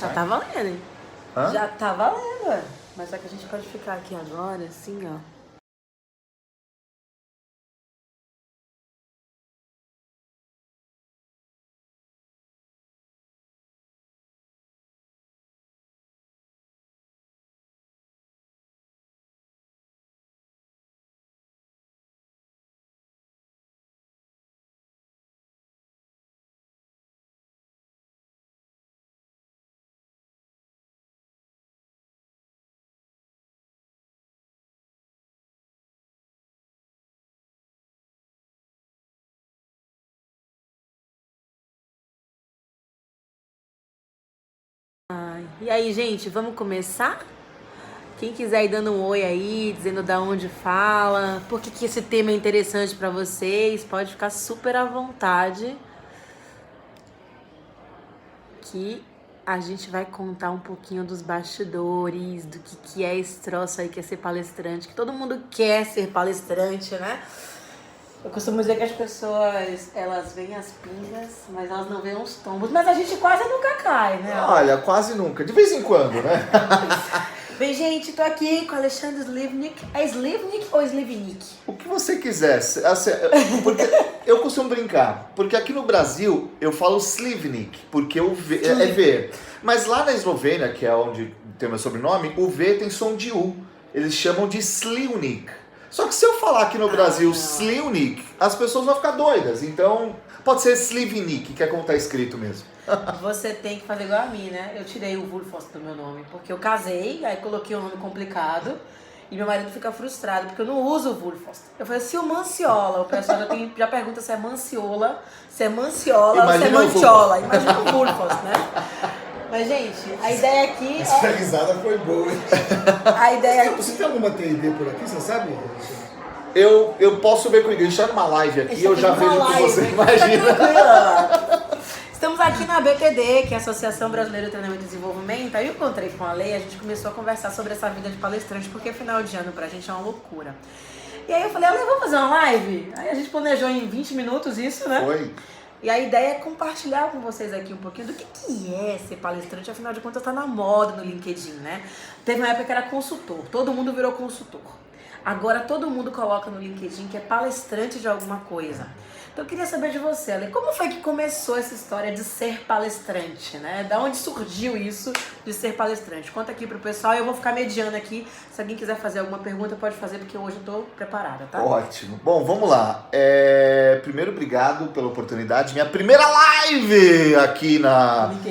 Já tá valendo, hein? Hã? Já tá valendo, ué. Mas só que a gente pode ficar aqui agora, assim, ó. E aí, gente, vamos começar? Quem quiser ir dando um oi aí, dizendo da onde fala, por que esse tema é interessante pra vocês, pode ficar super à vontade. Que a gente vai contar um pouquinho dos bastidores, do que é esse troço aí que é ser palestrante, que todo mundo quer ser palestrante, né? Eu costumo dizer que as pessoas, elas veem as pingas, mas elas não veem os tombos. Mas a gente quase nunca cai, né? Olha, quase nunca. De vez em quando, né? Bem, gente, tô aqui com o Alexandre Slivnik. É Slivnik ou Slivnik? O que você quiser. Assim, porque eu costumo brincar. Porque aqui no Brasil eu falo Slivnik, porque o V é ver. Mas lá na Eslovênia, que é onde tem o meu sobrenome, o V tem som de U. Eles chamam de Slivnik. Só que se eu falar aqui no Brasil Slivnik, as pessoas vão ficar doidas. Então, pode ser Slivnik, que é como tá escrito mesmo. Você tem que fazer igual a mim, né? Eu tirei o Vulfoss do meu nome, porque eu casei, aí coloquei um nome complicado, e meu marido fica frustrado, porque eu não uso o Vulfoss. Eu falei, se o Manciola, o pessoal já pergunta se é Manciola, se é Manciola ou se é Manciola. Imagina o Vulfoss, né? Mas, gente, a ideia aqui Essa risada foi boa, hein? A ideia aqui... Você tem alguma TD por aqui, você sabe? Eu posso ver com o Igor, está numa live aqui, eu já vejo o que você imagina. Estamos aqui na BTD, que é a Associação Brasileira de Treinamento e Desenvolvimento. Aí eu encontrei com a Lei, a gente começou a conversar sobre essa vida de palestrante, porque final de ano pra gente é uma loucura. E aí eu falei, Ale, vamos fazer uma live? Aí a gente planejou em 20 minutos isso, né? Foi. E a ideia é compartilhar com vocês aqui um pouquinho do que é ser palestrante, afinal de contas tá na moda no LinkedIn, né? Teve uma época que era consultor, todo mundo virou consultor. Agora todo mundo coloca no LinkedIn que é palestrante de alguma coisa. Então eu queria saber de você, Ale, como foi que começou essa história de ser palestrante, né? Da onde surgiu isso de ser palestrante? Conta aqui pro pessoal e eu vou ficar mediando aqui. Se alguém quiser fazer alguma pergunta, pode fazer, porque hoje eu tô preparada, tá? Ótimo. Bom, vamos lá. Primeiro, obrigado pela oportunidade. Minha primeira live aqui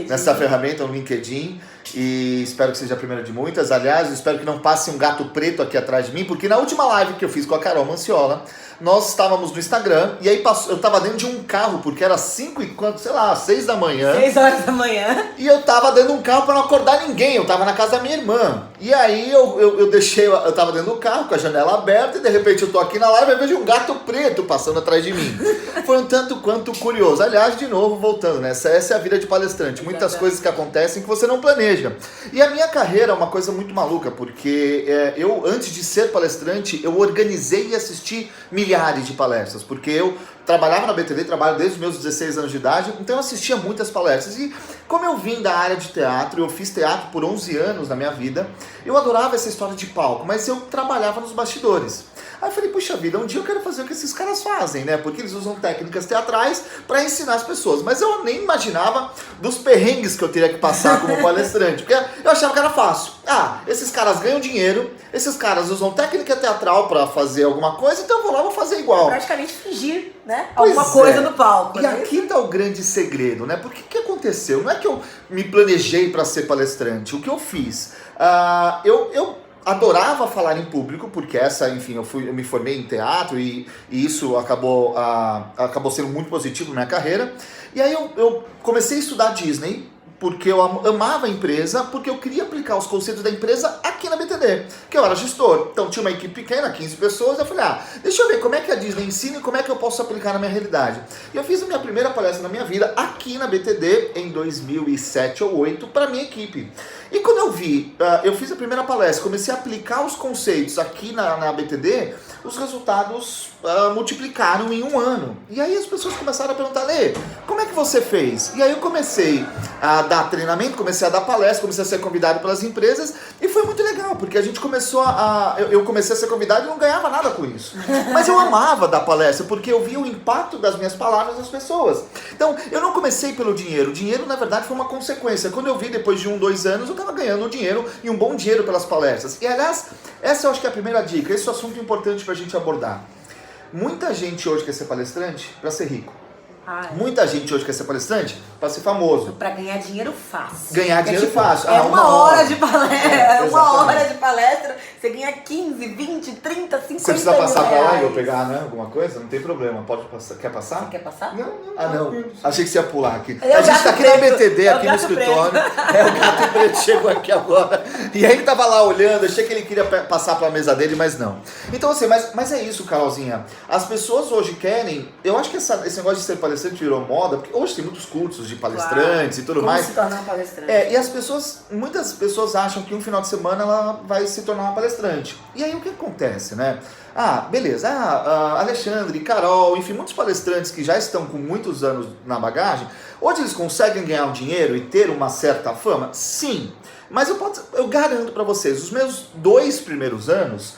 nessa ferramenta, no LinkedIn. E espero que seja a primeira de muitas. Aliás, espero que não passe um gato preto aqui atrás de mim, porque na última live que eu fiz com a Carol Manciola, nós estávamos no Instagram e aí eu tava dentro de um carro, porque era 6 da manhã. 6 horas da manhã. E eu tava dentro de um carro para não acordar ninguém, eu tava na casa da minha irmã. E aí eu tava dentro do carro com a janela aberta e de repente eu tô aqui na live e vejo um gato preto passando atrás de mim. Foi um tanto quanto curioso. Aliás, de novo, voltando, né? Essa é a vida de palestrante. Muitas coisas que acontecem que você não planeja. E a minha carreira é uma coisa muito maluca, porque eu, antes de ser palestrante, eu organizei e assisti milhares de palestras, porque eu trabalhava na BTD, trabalho desde os meus 16 anos de idade, então eu assistia muitas palestras. E como eu vim da área de teatro, eu fiz teatro por 11 anos na minha vida, eu adorava essa história de palco, mas eu trabalhava nos bastidores. Aí eu falei, puxa vida, um dia eu quero fazer o que esses caras fazem, né? Porque eles usam técnicas teatrais para ensinar as pessoas. Mas eu nem imaginava dos perrengues que eu teria que passar como palestrante, porque eu achava que era fácil. Esses caras ganham dinheiro, esses caras usam técnica teatral para fazer alguma coisa, então eu vou lá e vou fazer igual. Praticamente fingir, né? Alguma coisa no palco. E aqui tá o grande segredo, né? Porque o que aconteceu? Não é que eu me planejei para ser palestrante. O que eu fiz? Eu adorava falar em público, porque eu me formei em teatro e isso acabou sendo muito positivo na minha carreira. E aí eu comecei a estudar Disney, porque eu amava a empresa, porque eu queria aplicar os conceitos da empresa aqui na BTD, que eu era gestor. Então tinha uma equipe pequena, 15 pessoas, eu falei, deixa eu ver como é que a Disney ensina e como é que eu posso aplicar na minha realidade. E eu fiz a minha primeira palestra na minha vida aqui na BTD em 2007 ou 2008 para minha equipe. E quando eu fiz a primeira palestra, comecei a aplicar os conceitos aqui na BTD, os resultados multiplicaram em um ano. E aí as pessoas começaram a perguntar, Lê, como é que você fez? E aí eu comecei a dar treinamento, comecei a dar palestra, comecei a ser convidado pelas empresas e foi muito legal, porque a gente começou eu comecei a ser convidado e não ganhava nada com isso. Mas eu amava dar palestra, porque eu via o impacto das minhas palavras nas pessoas. Então, eu não comecei pelo dinheiro. O dinheiro, na verdade, foi uma consequência. Quando eu vi, depois de 1, 2 anos, eu estava ganhando dinheiro e um bom dinheiro pelas palestras. E, aliás, essa eu acho que é a primeira dica. Esse é um assunto importante pra gente abordar. Muita gente hoje quer ser palestrante para ser rico. Muita gente hoje quer ser palestrante para ser famoso. Pra ganhar dinheiro fácil. Ganhar dinheiro tipo, fácil. É uma hora de palestra. Uma exatamente. hora de palestra, você ganha 15, 20, 30, 50 Você precisa passar pra lá e eu reais. pegar, né? Alguma coisa? Não tem problema. Pode passar. Quer passar? Você quer passar? Não, Ah, não. Achei que você ia pular aqui. É o A gente gato tá aqui na preto. BTD, É o aqui no gato escritório. É, o gato preto chegou aqui agora. E aí ele tava lá olhando, achei que ele queria passar pra mesa dele, mas não. Então assim, mas é isso, Carolzinha. As pessoas hoje querem... Eu acho que esse negócio de ser palestrante virou moda, porque hoje tem muitos cursos de palestrantes e tudo Como mais. se tornar um palestrante. E as pessoas, muitas pessoas acham que um final de semana ela vai se tornar uma palestrante. E aí o que acontece, né? Beleza, Alexandre, Carol, enfim, muitos palestrantes que já estão com muitos anos na bagagem, hoje eles conseguem ganhar um dinheiro e ter uma certa fama? Sim. Mas eu garanto pra vocês, os meus 2 primeiros anos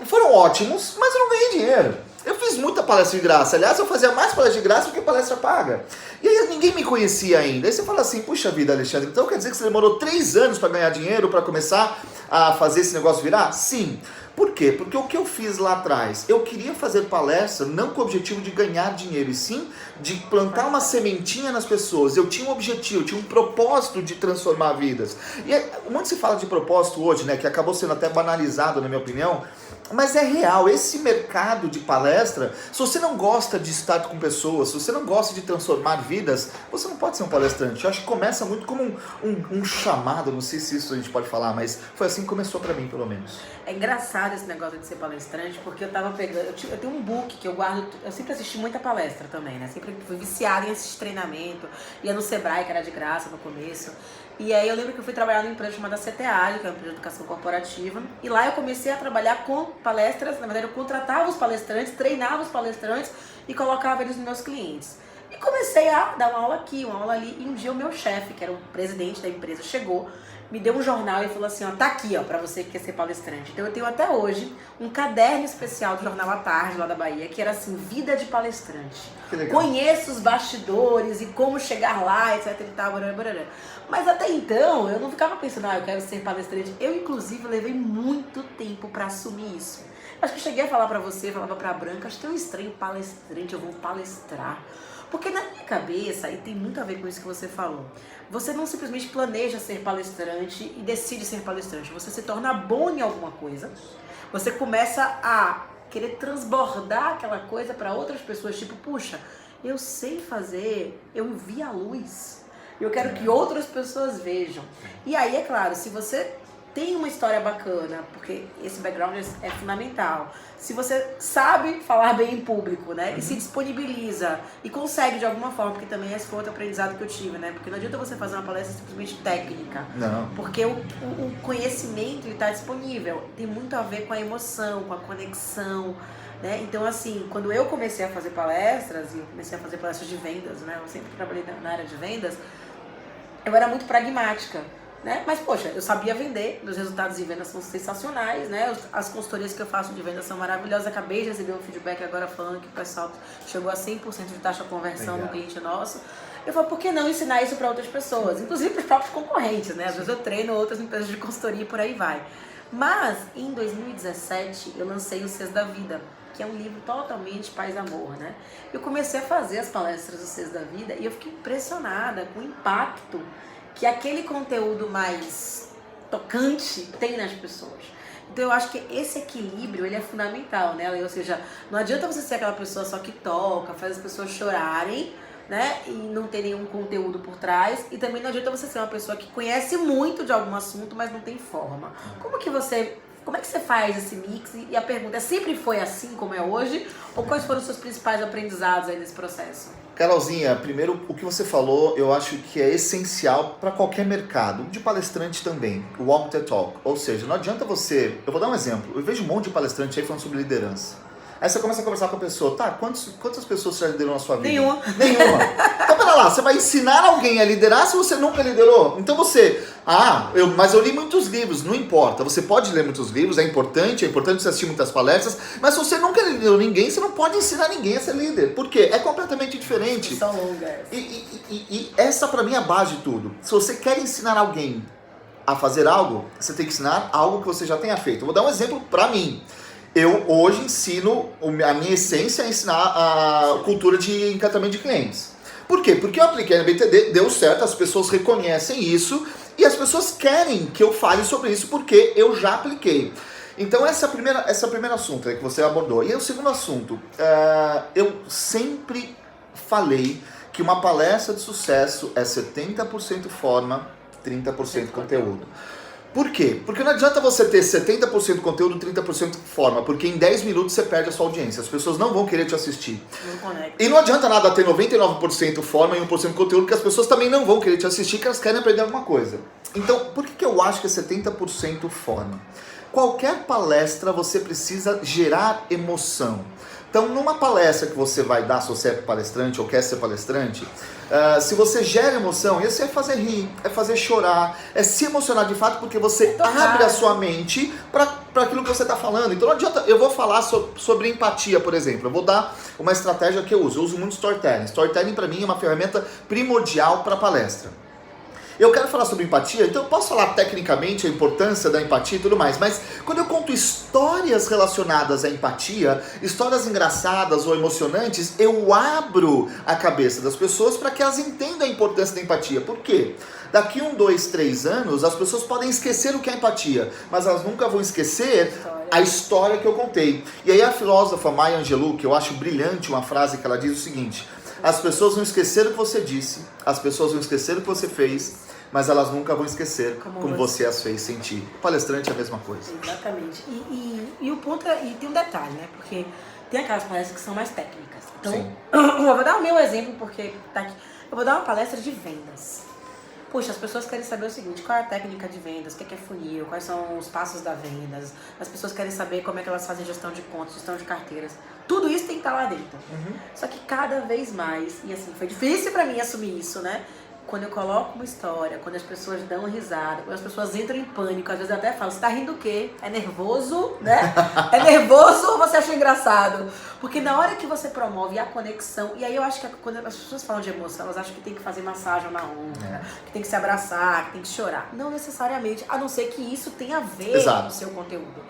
foram ótimos, mas eu não ganhei dinheiro. Eu fiz muita palestra de graça. Aliás, eu fazia mais palestra de graça do que palestra paga. E aí ninguém me conhecia ainda. Aí você fala assim, puxa vida, Alexandre, então quer dizer que você demorou 3 anos para ganhar dinheiro, para começar a fazer esse negócio virar? Sim. Por quê? Porque o que eu fiz lá atrás? Eu queria fazer palestra não com o objetivo de ganhar dinheiro, e sim de plantar uma sementinha nas pessoas. Eu tinha um objetivo, eu tinha um propósito de transformar vidas. E muito se fala de propósito hoje, né, que acabou sendo até banalizado, na minha opinião, mas é real. Esse mercado de palestra, se você não gosta de estar com pessoas, se você não gosta de transformar vidas, você não pode ser um palestrante. Eu acho que começa muito como um chamado, não sei se isso a gente pode falar, mas foi assim que começou pra mim, pelo menos. É engraçado esse negócio de ser palestrante, porque eu tava pegando... Eu tenho um book que eu guardo... Eu sempre assisti muita palestra também, né? Sempre fui viciada em assistir treinamento. Ia no Sebrae, que era de graça no começo. E aí eu lembro que eu fui trabalhar numa empresa chamada CTAD, que é uma empresa de educação corporativa. E lá eu comecei a trabalhar com palestras. Na verdade, eu contratava os palestrantes, treinava os palestrantes e colocava eles nos meus clientes. E comecei a dar uma aula aqui, uma aula ali. E um dia o meu chefe, que era o presidente da empresa, chegou, me deu um jornal e falou assim, tá aqui, pra você que quer ser palestrante. Então eu tenho até hoje um caderno especial do Jornal à Tarde, lá da Bahia, que era assim, vida de palestrante. Que legal. Conheço os bastidores e como chegar lá, etc e tal, barará. Mas até então, eu não ficava pensando, eu quero ser palestrante. Eu, inclusive, levei muito tempo pra assumir isso. Acho que eu cheguei a falar pra você, falava pra Branca, acho tão estranho palestrante, eu vou palestrar. Porque na minha cabeça, e tem muito a ver com isso que você falou, você não simplesmente planeja ser palestrante e decide ser palestrante. Você se torna bom em alguma coisa, você começa a querer transbordar aquela coisa para outras pessoas, tipo, puxa, eu sei fazer, eu vi a luz, eu quero que outras pessoas vejam. E aí, é claro, se você tem uma história bacana, porque esse background é fundamental. Se você sabe falar bem em público, né? E se disponibiliza e consegue de alguma forma, porque também esse foi outro aprendizado que eu tive, né? Porque não adianta você fazer uma palestra simplesmente técnica. Não. Porque o conhecimento está disponível. Tem muito a ver com a emoção, com a conexão, né? Então, assim, quando eu comecei a fazer palestras, e eu comecei a fazer palestras de vendas, né? Eu sempre trabalhei na área de vendas, eu era muito pragmática. Né? Mas, poxa, eu sabia vender, meus resultados de vendas são sensacionais, né? As consultorias que eu faço de vendas são maravilhosas. Acabei de receber um feedback agora falando que o pessoal chegou a 100% de taxa de conversão no cliente nosso. Eu falo, por que não ensinar isso para outras pessoas? Inclusive para os próprios concorrentes, né? Às vezes eu treino outras empresas de consultoria e por aí vai. Mas, em 2017, eu lancei o Seis da Vida, que é um livro totalmente paz e amor, né? Eu comecei a fazer as palestras do Seis da Vida e eu fiquei impressionada com o impacto que aquele conteúdo mais tocante tem nas pessoas. Então eu acho que esse equilíbrio, ele é fundamental, né? Ou seja, não adianta você ser aquela pessoa só que toca, faz as pessoas chorarem, né? E não ter nenhum conteúdo por trás. E também não adianta você ser uma pessoa que conhece muito de algum assunto, mas não tem forma. Como é que você faz esse mix? E a pergunta é, sempre foi assim como é hoje? Ou quais foram os seus principais aprendizados aí nesse processo? Carolzinha, primeiro, o que você falou, eu acho que é essencial para qualquer mercado, de palestrante também, o walk the talk. Ou seja, não adianta você... Eu vou dar um exemplo. Eu vejo um monte de palestrante aí falando sobre liderança. Aí você começa a conversar com a pessoa, tá, quantas pessoas você já liderou na sua vida? Nenhuma. Nenhuma. Então, pera lá, você vai ensinar alguém a liderar se você nunca liderou? Então mas eu li muitos livros, não importa. Você pode ler muitos livros, é importante você assistir muitas palestras, mas se você nunca liderou ninguém, você não pode ensinar ninguém a ser líder. Por quê? É completamente diferente. São longas. E essa pra mim é a base de tudo. Se você quer ensinar alguém a fazer algo, você tem que ensinar algo que você já tenha feito. Eu vou dar um exemplo pra mim. Eu hoje ensino, a minha essência é ensinar a cultura de encantamento de clientes. Por quê? Porque eu apliquei na BTD, deu certo, as pessoas reconhecem isso e as pessoas querem que eu fale sobre isso porque eu já apliquei. Então esse é o primeiro assunto que você abordou. E o segundo assunto, eu sempre falei que uma palestra de sucesso é 70% forma, 30% conteúdo. Por quê? Porque não adianta você ter 70% conteúdo, 30% forma, porque em 10 minutos você perde a sua audiência, as pessoas não vão querer te assistir. Não conecta. E não adianta nada ter 99% forma e 1% conteúdo, porque as pessoas também não vão querer te assistir, que elas querem aprender alguma coisa. Então, por que eu acho que é 70% forma? Qualquer palestra você precisa gerar emoção. Então, numa palestra que você vai dar, se você é palestrante ou quer ser palestrante, se você gera emoção, isso é fazer rir, é fazer chorar, é se emocionar de fato, porque você abre a sua mente para aquilo que você está falando. Então não adianta, eu vou falar sobre empatia, por exemplo. Eu vou dar uma estratégia que eu uso muito storytelling. Storytelling para mim é uma ferramenta primordial para palestra. Eu quero falar sobre empatia, então eu posso falar tecnicamente a importância da empatia e tudo mais, mas quando eu conto histórias relacionadas à empatia, histórias engraçadas ou emocionantes, eu abro a cabeça das pessoas para que elas entendam a importância da empatia. Por quê? Daqui 1, 2, 3 anos, as pessoas podem esquecer o que é empatia, mas elas nunca vão esquecer a história que eu contei. E aí a filósofa Maya Angelou, que eu acho brilhante uma frase que ela diz o seguinte: as pessoas vão esquecer o que você disse, as pessoas vão esquecer o que você fez, mas elas nunca vão esquecer como você as fez sentir. O palestrante é a mesma coisa. Exatamente. E o ponto e tem um detalhe, né? Porque tem aquelas palestras que são mais técnicas. Então, eu vou dar o meu exemplo, porque tá aqui. Eu vou dar uma palestra de vendas. Puxa, as pessoas querem saber o seguinte: qual é a técnica de vendas, o que é funil, quais são os passos da vendas. As pessoas querem saber como é que elas fazem gestão de contas, gestão de carteiras. Tudo isso tem que estar lá dentro. Só que cada vez mais, e assim, foi difícil pra mim assumir isso, né? Quando eu coloco uma história, quando as pessoas dão risada, quando as pessoas entram em pânico, às vezes eu até falo: você tá rindo o quê? É nervoso, né? É nervoso ou você acha engraçado? Porque na hora que você promove a conexão, e aí eu acho que quando as pessoas falam de emoção, elas acham que tem que fazer massagem na onda, que tem que se abraçar, que tem que chorar. Não necessariamente, a não ser que isso tenha a ver com o seu conteúdo.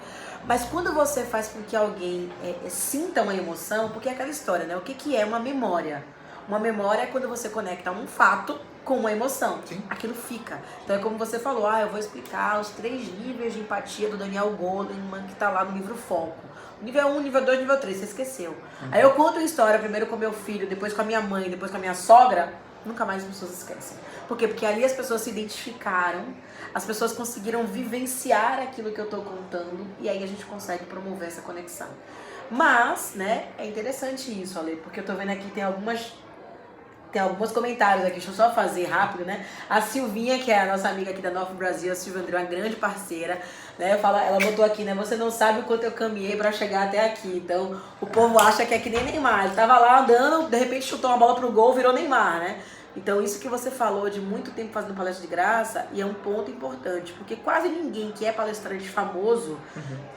Mas quando você faz com que alguém sinta uma emoção, porque é aquela história, né? O que é uma memória? Uma memória é quando você conecta um fato com uma emoção. Sim. Aquilo fica. Então é como você falou: eu vou explicar os 3 níveis de empatia do Daniel Goleman, que tá lá no livro Foco. Nível 1, nível 2, nível 3, você esqueceu. Aí eu conto a história primeiro com meu filho, depois com a minha mãe, depois com a minha sogra, nunca mais as pessoas esquecem. Por quê? Porque ali as pessoas se identificaram, as pessoas conseguiram vivenciar aquilo que eu tô contando, e aí a gente consegue promover essa conexão. Mas, né, é interessante isso, Ale, porque eu tô vendo aqui tem alguns comentários aqui, deixa eu só fazer rápido, né? A Silvinha, que é a nossa amiga aqui da Nova Brasil, a Silvia André, uma grande parceira, né? Ela botou aqui, né? Você não sabe o quanto eu caminhei pra chegar até aqui. Então, o povo acha que é que nem Neymar. Ele tava lá andando, de repente chutou uma bola pro gol, virou Neymar, né? Então, isso que você falou de muito tempo fazendo palestra de graça, e é um ponto importante, porque quase ninguém que é palestrante famoso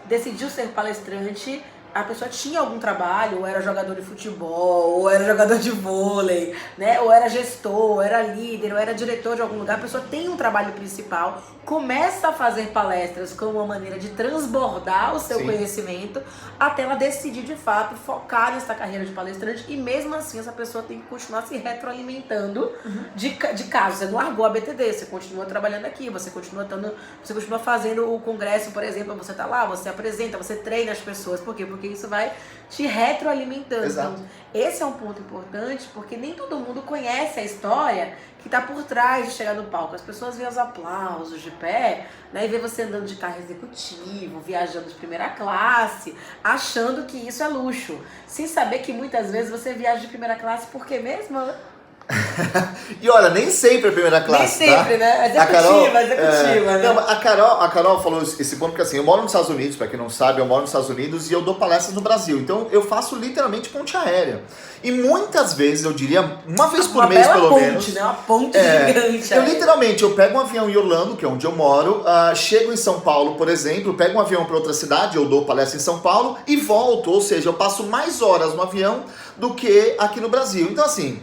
decidiu ser palestrante. A pessoa tinha algum trabalho, ou era jogador de futebol, ou era jogador de vôlei, né? Ou era gestor, ou era líder, ou era diretor de algum lugar. A pessoa tem um trabalho principal, começa a fazer palestras como uma maneira de transbordar o seu conhecimento, até ela decidir de fato focar nessa carreira de palestrante. E mesmo assim essa pessoa tem que continuar se retroalimentando de caso. Você não largou a BTD, você continua trabalhando aqui, você continua fazendo o congresso, por exemplo, você tá lá, você apresenta, você treina as pessoas. Por quê? Porque isso vai te retroalimentando. Exato. Então, esse é um ponto importante, porque nem todo mundo conhece a história que está por trás de chegar no palco. As pessoas veem os aplausos de pé, né, e vê você andando de carro executivo, viajando de primeira classe, achando que isso é luxo, sem saber que muitas vezes você viaja de primeira classe porque mesmo... E olha, nem sempre é primeira classe, Nem sempre, tá? né? Executiva, né? Não, a Carol falou esse ponto porque assim, eu moro nos Estados Unidos, pra quem não sabe, eu moro nos Estados Unidos e eu dou palestras no Brasil. Então eu faço literalmente ponte aérea. E muitas vezes, eu diria, uma vez por mês pelo ponte, menos. Né? Uma ponte gigante. Eu pego um avião em Orlando, que é onde eu moro, chego em São Paulo, por exemplo, pego um avião para outra cidade, eu dou palestra em São Paulo e volto, ou seja, eu passo mais horas no avião do que aqui no Brasil. Então assim,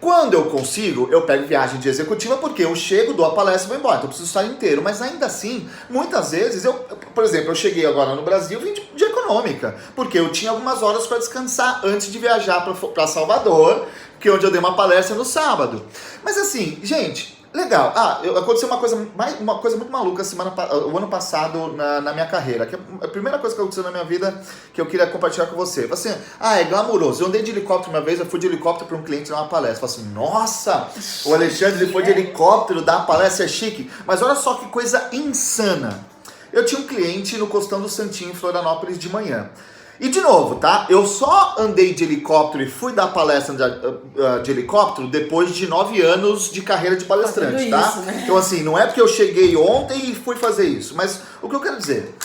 quando eu consigo, eu pego viagem de executiva porque eu chego, dou a palestra e vou embora, então eu preciso estar inteiro. Mas ainda assim, muitas vezes, por exemplo, eu cheguei agora no Brasil, vim de econômica, porque eu tinha algumas horas para descansar antes de viajar para Salvador, que é onde eu dei uma palestra no sábado. Mas assim, gente, legal. Aconteceu uma coisa muito maluca o ano passado na minha carreira. Que a primeira coisa que aconteceu na minha vida que eu queria compartilhar com você. Assim, é glamuroso. Eu andei de helicóptero uma vez, eu fui de helicóptero para um cliente dar uma palestra. Eu falei assim, nossa, o Alexandre ele foi de helicóptero dar uma palestra, é chique. Mas olha só que coisa insana. Eu tinha um cliente no Costão do Santinho, em Florianópolis, de manhã. E de novo, tá? Eu só andei de helicóptero e fui dar palestra de helicóptero depois de 9 anos de carreira de palestrante, tá? Isso, né? Então assim, não é porque eu cheguei ontem e fui fazer isso. Mas o que eu quero dizer?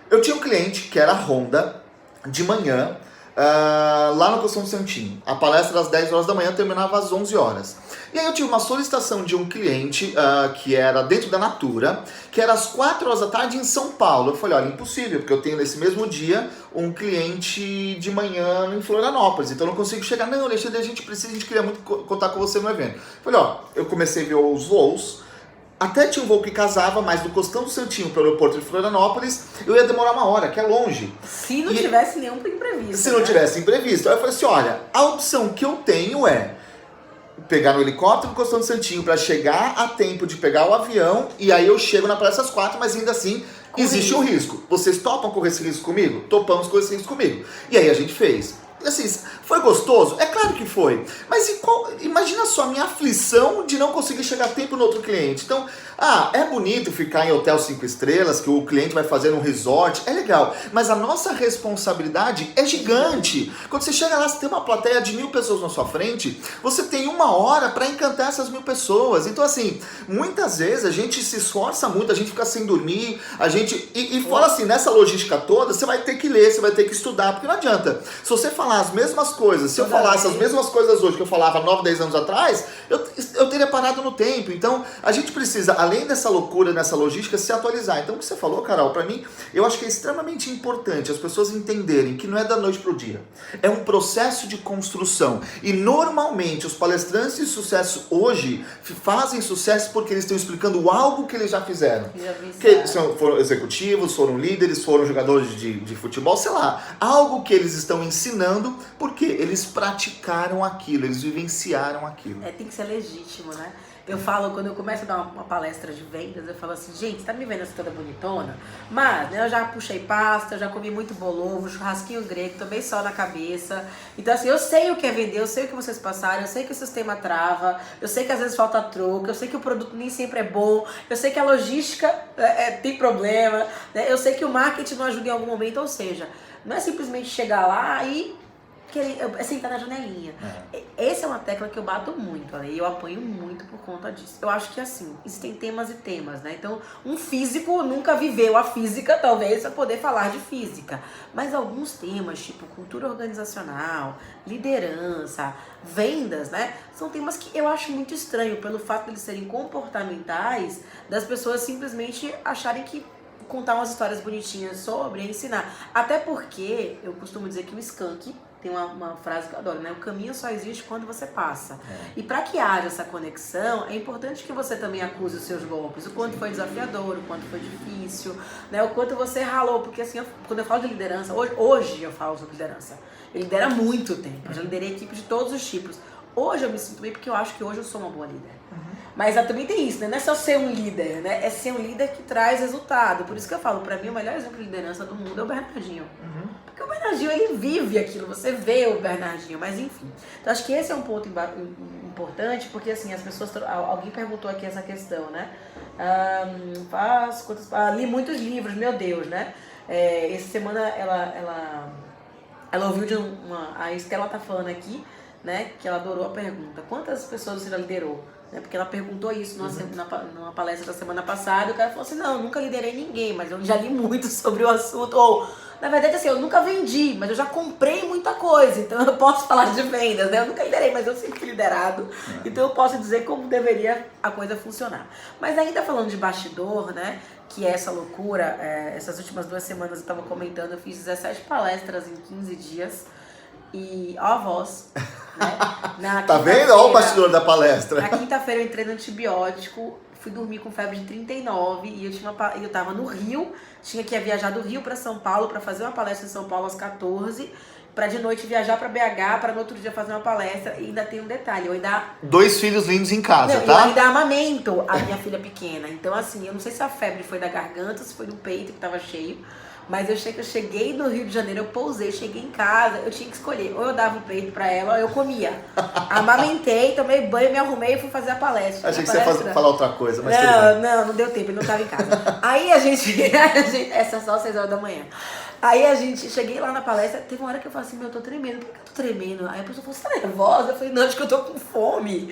Eu tinha um cliente que era a Honda, de manhã, lá no Costão do Santinho. A palestra às 10 horas da manhã terminava às 11 horas. E aí eu tive uma solicitação de um cliente que era dentro da Natura, que era às 4 horas da tarde em São Paulo. Eu falei, olha, impossível, porque eu tenho nesse mesmo dia um cliente de manhã em Florianópolis, então eu não consigo chegar. Não, Alexandre, a gente queria muito contar com você no evento. Eu falei, eu comecei a ver os voos, até tinha um voo que casava, mas do Costão do Santinho para o aeroporto de Florianópolis, eu ia demorar 1 hora, que é longe. Se não tivesse nenhum imprevisto. Se não tivesse imprevisto. Aí eu falei assim, olha, a opção que eu tenho é pegar no helicóptero do Costão do Santinho para chegar a tempo de pegar o avião, e aí eu chego na praia às 4, mas ainda assim existe um risco. Vocês topam correr esse risco comigo? Topamos correr esse risco comigo. E aí a gente fez. Assim, foi gostoso? É claro que foi. Mas imagina só a minha aflição de não conseguir chegar a tempo no outro cliente. Então, é bonito ficar em hotel 5 estrelas, que o cliente vai fazer um resort, é legal. Mas a nossa responsabilidade é gigante. Quando você chega lá, você tem uma plateia de 1.000 pessoas na sua frente, você tem 1 hora para encantar essas 1.000 pessoas. Então, assim, muitas vezes a gente se esforça muito, a gente fica sem dormir, e fala assim, nessa logística toda, você vai ter que ler, você vai ter que estudar, porque não adianta. Se você falar as mesmas coisas, se eu falasse as mesmas coisas hoje que eu falava 9, 10 anos atrás, eu teria parado no tempo. Então, a gente precisa, além dessa loucura, nessa logística, se atualizar. Então, o que você falou, Carol, pra mim, eu acho que é extremamente importante as pessoas entenderem que não é da noite pro dia. É um processo de construção. E, normalmente, os palestrantes de sucesso hoje fazem sucesso porque eles estão explicando algo que eles já fizeram. Que foram executivos, foram líderes, foram jogadores de futebol, sei lá. Algo que eles estão ensinando porque eles praticaram aquilo, eles vivenciaram aquilo. Tem que ser legítimo, né? Eu falo, quando eu começo a dar uma palestra de vendas, eu falo assim, gente, você tá me vendo assim toda bonitona? Mas, né, eu já puxei pasta, eu já comi muito bolovo, churrasquinho grego, tomei sol na cabeça. Então, assim, eu sei o que é vender, eu sei o que vocês passaram, eu sei que o sistema trava, eu sei que às vezes falta troco, eu sei que o produto nem sempre é bom, eu sei que a logística tem problema, né? Eu sei que o marketing não ajuda em algum momento, ou seja, não é simplesmente chegar lá e sentar na janelinha. Essa é uma tecla que eu bato muito, e eu apanho muito por conta disso. Eu acho que assim, existem temas e temas, né? Então, um físico nunca viveu a física, talvez, para poder falar de física. Mas alguns temas, tipo cultura organizacional, liderança, vendas, né? São temas que eu acho muito estranho, pelo fato de eles serem comportamentais, das pessoas simplesmente acharem que contar umas histórias bonitinhas sobre ensinar. Até porque eu costumo dizer que o skunk tem uma frase que eu adoro, né? O caminho só existe quando você passa. E para que haja essa conexão, é importante que você também acuse os seus golpes. O quanto foi desafiador, o quanto foi difícil, né? O quanto você ralou. Porque assim, quando eu falo de liderança, hoje eu falo sobre liderança. Eu lidero há muito tempo. Eu já liderei equipes de todos os tipos. Hoje eu me sinto bem porque eu acho que hoje eu sou uma boa líder. Mas também tem isso, né? Não é só ser um líder, né? É ser um líder que traz resultado. Por isso que eu falo, pra mim, o melhor exemplo de liderança do mundo é o Bernardinho. Porque o Bernardinho, ele vive aquilo, você vê o Bernardinho, mas enfim. Então, acho que esse é um ponto importante, porque assim, as pessoas... Alguém perguntou aqui essa questão, né? Li muitos livros, meu Deus, né? Essa semana ela ouviu a Estela tá falando aqui, né? Que ela adorou a pergunta. Quantas pessoas você já liderou? Né? Porque ela perguntou isso numa palestra da semana passada, e o cara falou assim, não, eu nunca liderei ninguém, mas eu já li muito sobre o assunto. Ou, na verdade, assim, eu nunca vendi, mas eu já comprei muita coisa, então eu posso falar de vendas, né? Eu nunca liderei, mas eu sempre fui liderado, então eu posso dizer como deveria a coisa funcionar. Mas ainda falando de bastidor, né? Que é essa loucura, essas últimas 2 semanas eu estava comentando, eu fiz 17 palestras em 15 dias, e ó a voz, né? Tá vendo? Olha o bastidor da palestra. Na quinta-feira eu entrei no antibiótico, fui dormir com febre de 39 e eu tava no Rio, tinha que viajar do Rio para São Paulo para fazer uma palestra em São Paulo às 14, para de noite viajar para BH, para no outro dia fazer uma palestra. E ainda tem um detalhe, eu ainda... 2 filhos lindos em casa, Não, tá? eu ainda amamento a minha filha pequena. Então assim, eu não sei se a febre foi da garganta, se foi do peito que tava cheio. Mas eu cheguei no Rio de Janeiro, eu pousei, cheguei em casa, eu tinha que escolher. Ou eu dava o peito pra ela, ou eu comia. Amamentei, tomei banho, me arrumei e fui fazer a palestra. Achei que você ia falar outra coisa, mas tudo bem. Não deu tempo, ele não tava em casa. Aí a gente essa é só 6 horas da manhã. Aí cheguei lá na palestra, teve uma hora que eu falei assim, eu tô tremendo. Por que eu tô tremendo? Aí a pessoa falou, você tá nervosa? Eu falei, não, acho que eu tô com fome.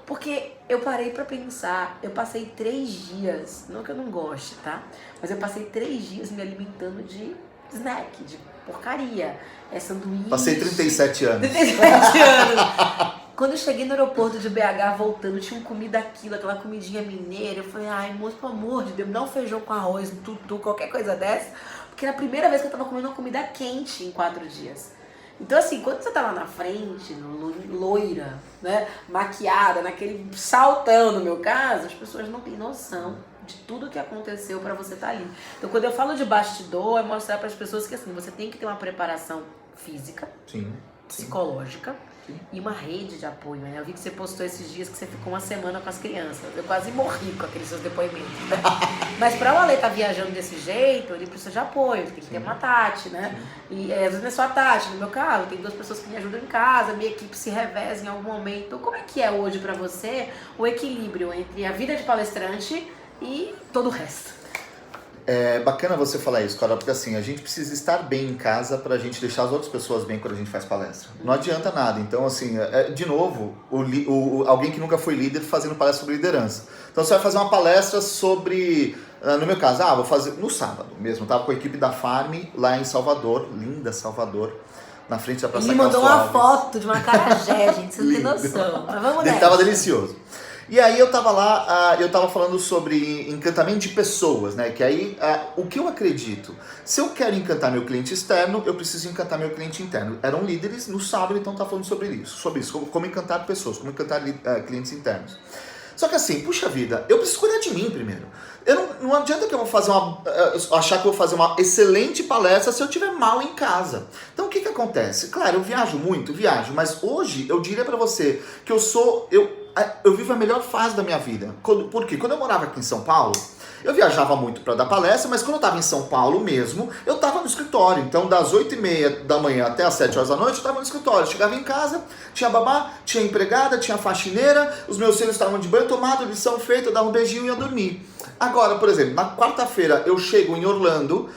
Porque eu parei pra pensar, eu passei 3 dias, não que eu não goste, tá? Mas eu passei 3 dias me alimentando de snack, de porcaria. Sanduíche. Passei 37 anos. 37 anos. Quando eu cheguei no aeroporto de BH voltando, tinha comida aquela comidinha mineira. Eu falei, ai, moço, pelo amor de Deus, me dá um feijão com arroz, um tutu, qualquer coisa dessa. Porque era a primeira vez que eu tava comendo uma comida quente em 4 dias. Então, assim, quando você tá lá na frente, loira, né, maquiada, naquele saltão, no meu caso, as pessoas não têm noção de tudo que aconteceu pra você estar ali. Então, quando eu falo de bastidor, é mostrar para as pessoas que, assim, você tem que ter uma preparação física, psicológica, e uma rede de apoio, né? Eu vi que você postou esses dias que você ficou uma semana com as crianças. Eu quase morri com aqueles seus depoimentos, né? Mas pra o Ale estar viajando desse jeito, ele precisa de apoio, tem que ter uma Tati, né? E às vezes não é só a Tati, no meu caso, tem 2 pessoas que me ajudam em casa, minha equipe se reveza em algum momento. Então, como é que é hoje pra você o equilíbrio entre a vida de palestrante e todo o resto? É bacana você falar isso, Carol, porque assim, a gente precisa estar bem em casa pra gente deixar as outras pessoas bem quando a gente faz palestra. Não adianta nada. Então, assim, de novo, alguém que nunca foi líder fazendo palestra sobre liderança. Então, você vai fazer uma palestra sobre, no meu caso, vou fazer no sábado mesmo. Eu tava com a equipe da Farm lá em Salvador, linda Salvador, na frente da Praça Ele Castro mandou uma Alves. foto de uma acarajé, gente, você não tem noção. Mas vamos nessa. Tava delicioso. E aí eu tava lá, eu tava falando sobre encantamento de pessoas, né? Que aí, o que eu acredito? Se eu quero encantar meu cliente externo, eu preciso encantar meu cliente interno. Eram líderes no sábado, então tá falando sobre isso, como encantar pessoas, como encantar clientes internos. Só que assim, puxa vida, eu preciso cuidar de mim primeiro. Não adianta que eu vou fazer achar que eu vou fazer uma excelente palestra se eu estiver mal em casa. Então o que acontece? Claro, eu viajo muito, mas hoje eu diria pra você que eu vivo a melhor fase da minha vida. Por quê? Quando eu morava aqui em São Paulo, eu viajava muito para dar palestra, mas quando eu estava em São Paulo mesmo, eu estava no escritório. Então, das 8h30 da manhã até as 7 horas da noite, eu estava no escritório. Eu chegava em casa, tinha babá, tinha empregada, tinha faxineira, os meus filhos estavam de banho tomado, lição feita, eu dava um beijinho e ia dormir. Agora, por exemplo, na quarta-feira eu chego em Orlando,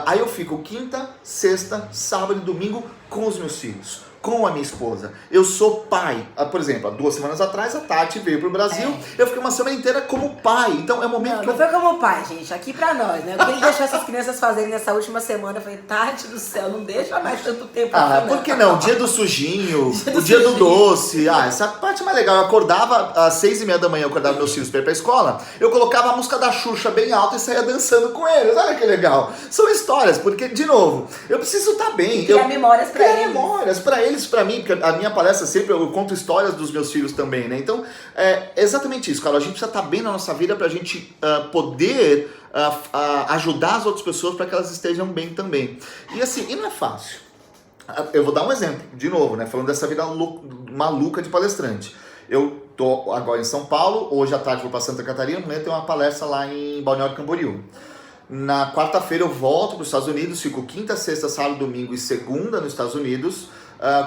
aí eu fico quinta, sexta, sábado e domingo com os meus filhos, com a minha esposa. Eu sou pai. Por exemplo, há 2 semanas atrás a Tati veio pro Brasil, eu fiquei uma semana inteira como pai. Então é o momento que não foi como pai, gente, aqui pra nós, né? O que ele deixou essas crianças fazerem nessa última semana, eu falei, Tati do céu, não deixa mais tanto tempo assim, por que não? Dia do sujinho, o dia do doce. Essa parte é mais legal. Eu acordava às 6h30 da manhã, eu acordava meus filhos pra ir pra escola, eu colocava a música da Xuxa bem alta e saía dançando com eles. Olha que legal. São histórias, porque, de novo, eu preciso estar bem. Criar memórias pra eles. Memórias pra eles, pra mim, porque a minha palestra sempre eu conto histórias dos meus filhos também, né? Então, é exatamente isso, cara. A gente precisa estar bem na nossa vida pra gente poder ajudar as outras pessoas para que elas estejam bem também. E assim, não é fácil. Eu vou dar um exemplo, de novo, né? Falando dessa vida maluca de palestrante. Eu tô agora em São Paulo, hoje à tarde vou para Santa Catarina, amanhã tem uma palestra lá em Balneário Camboriú. Na quarta-feira eu volto para os Estados Unidos, fico quinta, sexta, sábado, domingo e segunda nos Estados Unidos.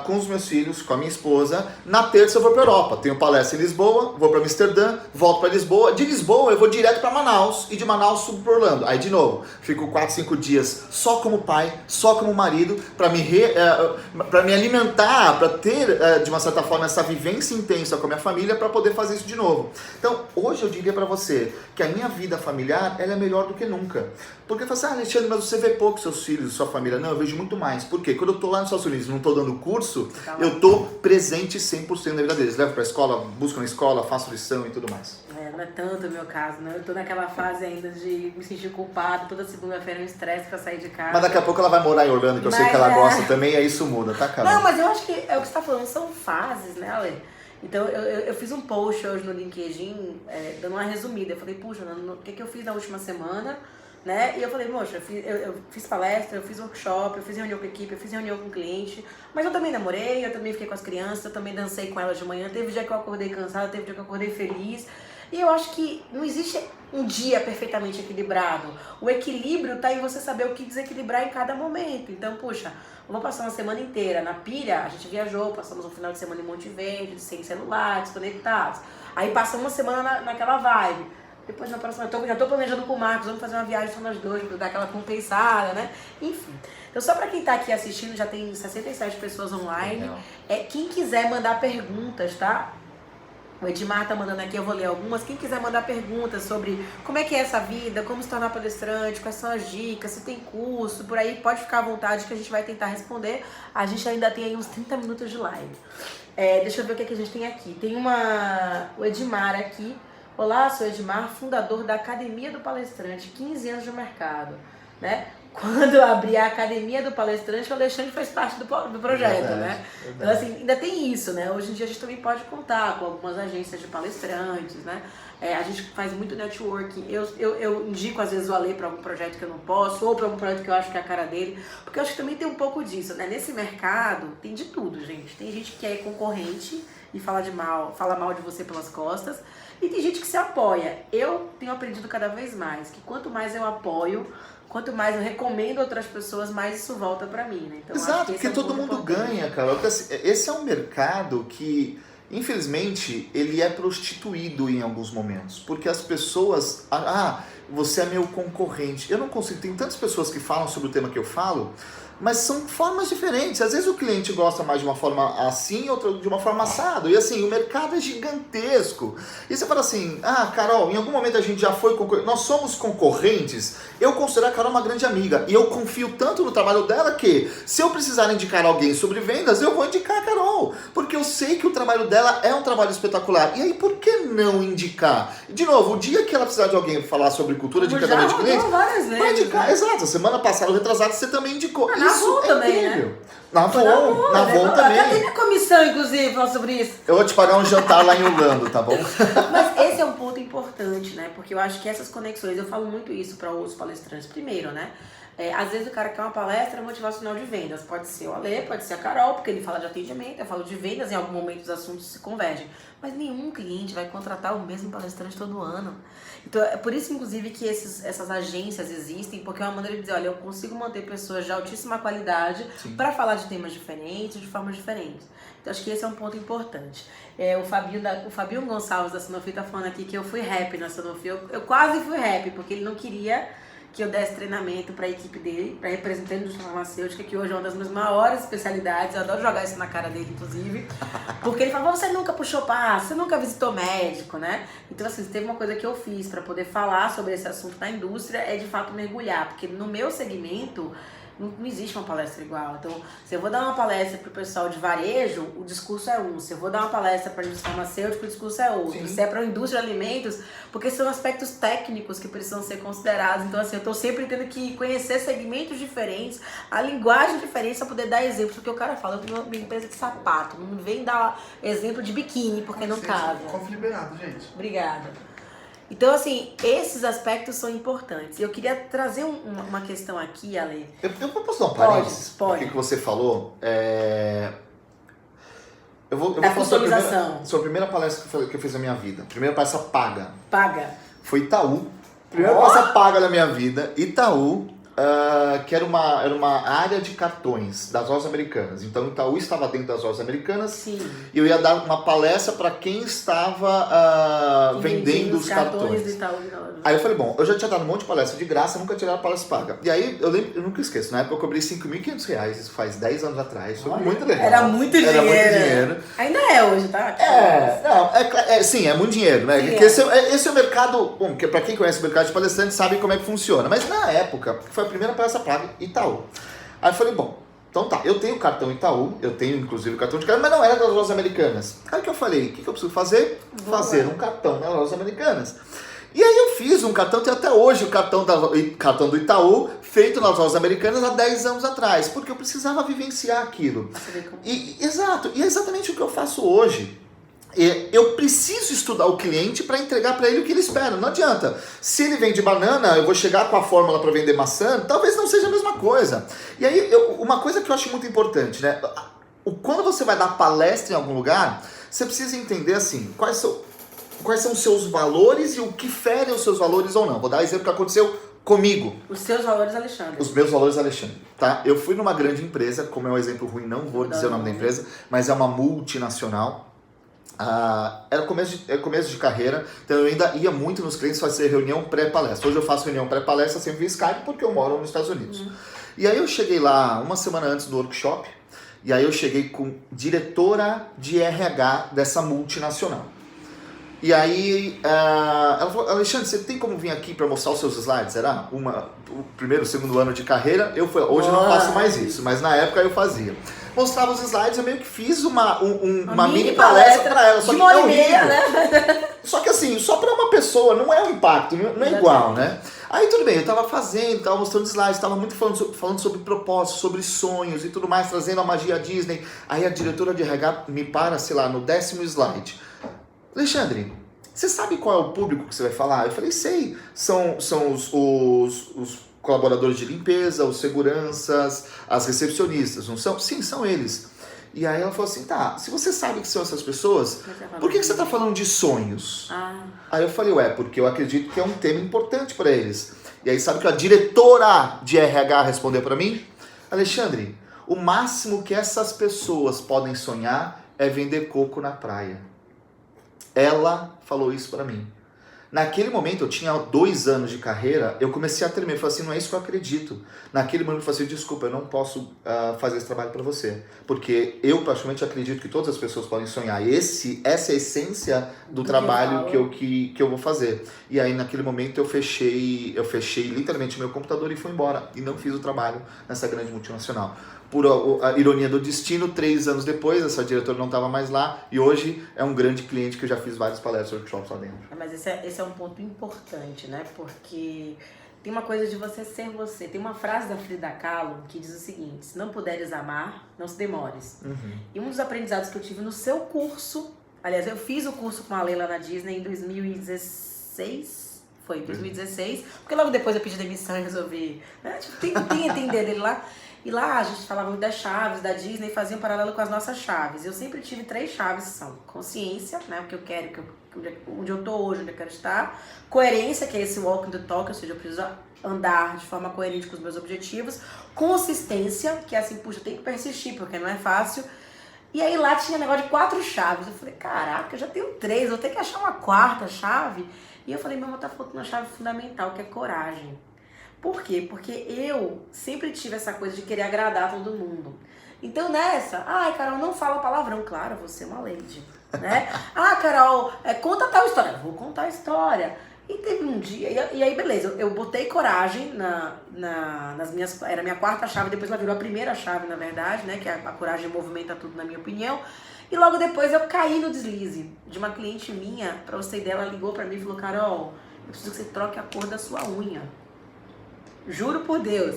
com os meus filhos, com a minha esposa. Na terça eu vou para Europa. Tenho palestra em Lisboa, vou para Amsterdã, volto para Lisboa. De Lisboa eu vou direto para Manaus e de Manaus subo para Orlando. Aí de novo, fico 4, 5 dias só como pai, só como marido, para me alimentar, para ter de uma certa forma essa vivência intensa com a minha família, para poder fazer isso de novo. Então hoje eu diria para você que a minha vida familiar ela é melhor do que nunca. Porque você fala assim, Alexandre, mas você vê pouco seus filhos, sua família. Não, eu vejo muito mais. Por quê? Quando eu tô lá nos Estados Unidos e não tô dando curso, eu tô presente 100% na vida deles. Levo pra escola, busco na escola, faço lição e tudo mais. Não é tanto o meu caso, né? Eu tô naquela fase ainda de me sentir culpado, toda segunda-feira é um estresse pra sair de casa. Mas daqui a pouco ela vai morar em Orlando, que eu sei que ela gosta também, e aí isso muda, tá, Carol? Não, mas eu acho que é o que você tá falando, são fases, né, Ale? Então, eu fiz um post hoje no LinkedIn, dando uma resumida. Eu falei, puxa, o que eu fiz na última semana, né? E eu falei, moxa, eu fiz palestra, eu fiz workshop, eu fiz reunião com a equipe, eu fiz reunião com o cliente. Mas eu também namorei, eu também fiquei com as crianças, eu também dancei com elas de manhã. Teve dia que eu acordei cansada, teve dia que eu acordei feliz. E eu acho que não existe um dia perfeitamente equilibrado. O equilíbrio tá em você saber o que desequilibrar em cada momento. Então, puxa, vamos passar uma semana inteira na pilha, a gente viajou, passamos um final de semana em Monte Verde, sem celular, desconectados. Aí passamos uma semana naquela vibe. Depois na próxima, já tô planejando com o Marcos, vamos fazer uma viagem só nós dois, pra dar aquela compensada, né? Enfim. Então só pra quem tá aqui assistindo, já tem 67 pessoas online. Quem quiser mandar perguntas, tá? O Edmar tá mandando aqui, eu vou ler algumas. Quem quiser mandar perguntas sobre como é que é essa vida, como se tornar palestrante, quais são as dicas, se tem curso, por aí, pode ficar à vontade que a gente vai tentar responder. A gente ainda tem aí uns 30 minutos de live. Deixa eu ver o que a gente tem aqui. Tem o Edmar aqui. Olá, sou Edmar, fundador da Academia do Palestrante, 15 anos de mercado, né? Quando eu abri a Academia do Palestrante, o Alexandre fez parte do projeto, verdade, né? Verdade. Então, assim, ainda tem isso, né? Hoje em dia a gente também pode contar com algumas agências de palestrantes, né? A gente faz muito networking. Eu indico, às vezes, o Ale para algum projeto que eu não posso, ou para algum projeto que eu acho que é a cara dele, porque eu acho que também tem um pouco disso, né? Nesse mercado, tem de tudo, gente. Tem gente que é concorrente e fala mal de você pelas costas, e tem gente que se apoia. Eu tenho aprendido cada vez mais que quanto mais eu apoio, quanto mais eu recomendo outras pessoas, mais isso volta pra mim, né? Então, exato, porque todo mundo ganha, cara. Esse é um mercado que, infelizmente, ele é prostituído em alguns momentos. Porque as pessoas... você é meu concorrente. Eu não consigo... Tem tantas pessoas que falam sobre o tema que eu falo, mas são formas diferentes. Às vezes o cliente gosta mais de uma forma assim, outra de uma forma assada. E assim, o mercado é gigantesco. E você fala assim, Carol, em algum momento a gente já foi concorrente. Nós somos concorrentes. Eu considero a Carol uma grande amiga. E eu confio tanto no trabalho dela que, se eu precisar indicar alguém sobre vendas, eu vou indicar a Carol. Porque eu sei que o trabalho dela é um trabalho espetacular. E aí, por que não indicar? De novo, o dia que ela precisar de alguém falar sobre cultura de encantamento de clientes, vai indicar. Né? Exato. Semana passada, o retrasado, você também indicou. Isso é também, incrível. né? Na Avon também. Cadê minha comissão, inclusive, falar sobre isso? Eu vou te pagar um jantar lá em Orlando, tá bom? Mas esse é um ponto importante, né? Porque eu acho que essas conexões, eu falo muito isso para os palestrantes. Primeiro, né? Às vezes o cara quer uma palestra motivacional de vendas. Pode ser o Ale, pode ser a Carol, porque ele fala de atendimento, eu falo de vendas, em algum momento os assuntos se convergem. Mas nenhum cliente vai contratar o mesmo palestrante todo ano. Então é por isso, inclusive, que essas agências existem, porque é uma maneira de dizer, olha, eu consigo manter pessoas de altíssima qualidade para falar de temas diferentes, de formas diferentes. Então acho que esse é um ponto importante. O Fabinho Gonçalves da Sanofi tá falando aqui que eu fui rap na Sanofi. Eu quase fui rap, porque ele não queria que eu desse treinamento para a equipe dele, para representante da indústria farmacêutica, que hoje é uma das minhas maiores especialidades. Eu adoro jogar isso na cara dele, inclusive. Porque ele fala, você nunca puxou passo, você nunca visitou médico, né? Então, assim, se teve uma coisa que eu fiz para poder falar sobre esse assunto na indústria, é de fato mergulhar. Porque no meu segmento, não existe uma palestra igual. Então, se eu vou dar uma palestra para o pessoal de varejo, o discurso é um. Se eu vou dar uma palestra para a indústria farmacêutica, o discurso é outro. Sim. Se é para a indústria de alimentos, porque são aspectos técnicos que precisam ser considerados. Então, assim, eu estou sempre tendo que conhecer segmentos diferentes, a linguagem diferente para poder dar exemplos. Porque o cara fala, eu tenho uma empresa de sapato, não me vem dar exemplo de biquíni, porque não cabe. Cofre liberado, gente. Obrigada. Então, assim, esses aspectos são importantes. Eu queria trazer uma questão aqui, Ale. Eu posso dar um parênteses? Pode. O que você falou? Eu vou da falar sobre a primeira palestra que eu fiz na minha vida. Primeira palestra paga. Paga. Foi Itaú. Primeira palestra paga na minha vida. Itaú. que era uma área de cartões das lojas americanas. Então o Itaú estava dentro das lojas americanas. Sim. E eu ia dar uma palestra para quem estava vendendo os cartões. Do Itaú. Aí eu falei, bom, eu já tinha dado um monte de palestra de graça, nunca tinha dado palestra paga. E aí eu nunca esqueço, na época eu cobrei R$5.500, isso faz 10 anos atrás, foi muito legal. Era muito dinheiro. Ainda é hoje, tá? Sim, é muito dinheiro, né? Sim, Porque esse é o mercado, bom, que pra quem conhece o mercado de palestrantes sabe como é que funciona. Mas na época, foi a primeira palestra paga Itaú. Aí eu falei, bom, então tá, eu tenho o cartão Itaú, eu tenho inclusive o cartão de crédito, mas não era das lojas americanas. Aí que eu falei, o que eu preciso fazer? Fazer um cartão nas lojas americanas. E aí eu fiz um cartão, tem até hoje o cartão do Itaú, feito nas lojas americanas há 10 anos atrás, porque eu precisava vivenciar aquilo. Exato, e é exatamente o que eu faço hoje. Eu preciso estudar o cliente para entregar para ele o que ele espera. Não adianta. Se ele vende banana, eu vou chegar com a fórmula para vender maçã, talvez não seja a mesma coisa. E aí, uma coisa que eu acho muito importante, né? Quando você vai dar palestra em algum lugar, você precisa entender assim, quais são os seus valores e o que fere os seus valores ou não. Vou dar um exemplo que aconteceu comigo. Os seus valores, Alexandre. Os meus valores, Alexandre. Tá? Eu fui numa grande empresa, como é um exemplo ruim, não vou dizer o nome da empresa, mas é uma multinacional. Era começo de carreira, então eu ainda ia muito nos clientes fazer reunião pré-palestra. Hoje eu faço reunião pré-palestra sempre via Skype porque eu moro nos Estados Unidos. E aí eu cheguei lá uma semana antes do workshop, e aí eu cheguei com diretora de RH dessa multinacional. E aí ela falou, Alexandre, você tem como vir aqui para mostrar os seus slides? Era o primeiro, segundo ano de carreira. Hoje eu não faço mais isso, mas na época eu fazia. Mostrava os slides, eu meio que fiz uma mini palestra para ela. Só de que uma hora e meia, né? Só que assim, só para uma pessoa, não é o impacto, não é igual, né? Aí tudo bem, eu tava mostrando slides, tava muito falando sobre propósitos, sobre sonhos e tudo mais, trazendo a magia Disney. Aí a diretora de RH me para, sei lá, no 10º slide. Alexandre, você sabe qual é o público que você vai falar? Eu falei, sei. São os colaboradores de limpeza, os seguranças, as recepcionistas, não são? Sim, são eles. E aí ela falou assim, tá, se você sabe que são essas pessoas, por que você tá falando de sonhos? Aí eu falei, porque eu acredito que é um tema importante para eles. E aí sabe que a diretora de RH respondeu para mim? Alexandre, o máximo que essas pessoas podem sonhar é vender coco na praia. Ela falou isso pra mim. Naquele momento, eu tinha 2 anos de carreira, eu comecei a tremer. Eu falei assim, não é isso que eu acredito. Naquele momento eu falei assim, desculpa, eu não posso fazer esse trabalho pra você. Porque eu praticamente acredito que todas as pessoas podem sonhar. Essa é a essência do trabalho que eu vou fazer. E aí, naquele momento, eu fechei literalmente o meu computador e fui embora. E não fiz o trabalho nessa grande multinacional. Por a ironia do destino, 3 anos depois, essa diretora não estava mais lá e hoje é um grande cliente que eu já fiz várias palestras, workshops lá dentro. Mas esse é um ponto importante, né? Porque tem uma coisa de você ser você. Tem uma frase da Frida Kahlo que diz o seguinte, se não puderes amar, não se demores. E um dos aprendizados que eu tive no seu curso, aliás, eu fiz o curso com a Leila na Disney em 2016, foi 2016, porque logo depois eu pedi demissão e resolvi, né? Tipo, tem que entender dele lá. E lá a gente falava muito das chaves da Disney e fazia um paralelo com as nossas chaves. Eu sempre tive 3 chaves, que são consciência, né, o que eu quero, onde eu tô hoje, onde eu quero estar. Coerência, que é esse walking the talk, ou seja, eu preciso andar de forma coerente com os meus objetivos. Consistência, que é assim, puxa, eu tenho que persistir, porque não é fácil. E aí lá tinha negócio de 4 chaves. Eu falei, caraca, eu já tenho 3, vou ter que achar uma 4ª chave. E eu falei, meu irmão, tá faltando uma chave fundamental, que é coragem. Por quê? Porque eu sempre tive essa coisa de querer agradar todo mundo. Então nessa, ai Carol, não fala palavrão. Claro, você é uma lady, né? Carol, conta tal história. Vou contar a história. E teve um dia, e aí beleza, eu botei coragem nas minhas, era a minha 4ª chave, depois ela virou a primeira chave, na verdade, né? Que a coragem movimenta tudo, na minha opinião. E logo depois eu caí no deslize de uma cliente minha, pra você ter ideia, ela ligou pra mim e falou, Carol, eu preciso que você troque a cor da sua unha. Juro por Deus.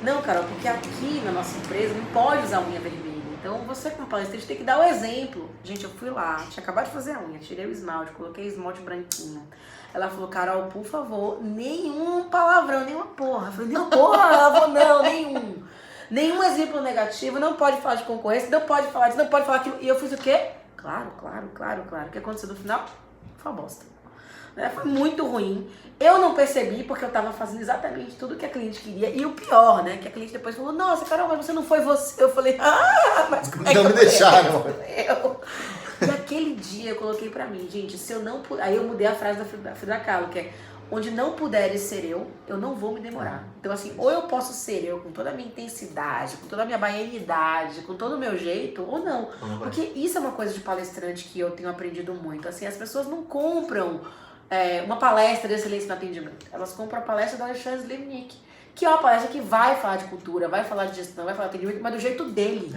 Não, Carol, porque aqui na nossa empresa não pode usar unha vermelha. Então você, como palestrante, tem que dar o exemplo. Gente, eu fui lá, tinha acabado de fazer a unha, tirei o esmalte, coloquei esmalte branquinho. Ela falou, Carol, por favor, nenhum palavrão, nenhuma porra. Eu falei, nenhuma porra, ela falou, não, nenhum. Nenhum exemplo negativo, não pode falar de concorrência, não pode falar disso, não pode falar aquilo. E eu fiz o quê? Claro. O que aconteceu no final? Foi uma bosta. né? Foi muito ruim. Eu não percebi porque eu tava fazendo exatamente tudo que a cliente queria. E o pior, né? Que a cliente depois falou, nossa, Carol, mas você não foi você. Eu falei, mas como é que Não me deixaram. eu? E aquele dia eu coloquei pra mim, gente, se eu não puder... Aí eu mudei a frase da Frida Kahlo, que é, onde não puderes ser eu não vou me demorar. Então assim, ou eu posso ser eu com toda a minha intensidade, com toda a minha baianidade, com todo o meu jeito, ou não. Porque isso é uma coisa de palestrante que eu tenho aprendido muito. Assim, as pessoas não compram uma palestra de excelência no atendimento. Elas compram a palestra do Alexandre Slemnick, que é uma palestra que vai falar de cultura, vai falar de gestão, vai falar de atendimento, mas do jeito dele.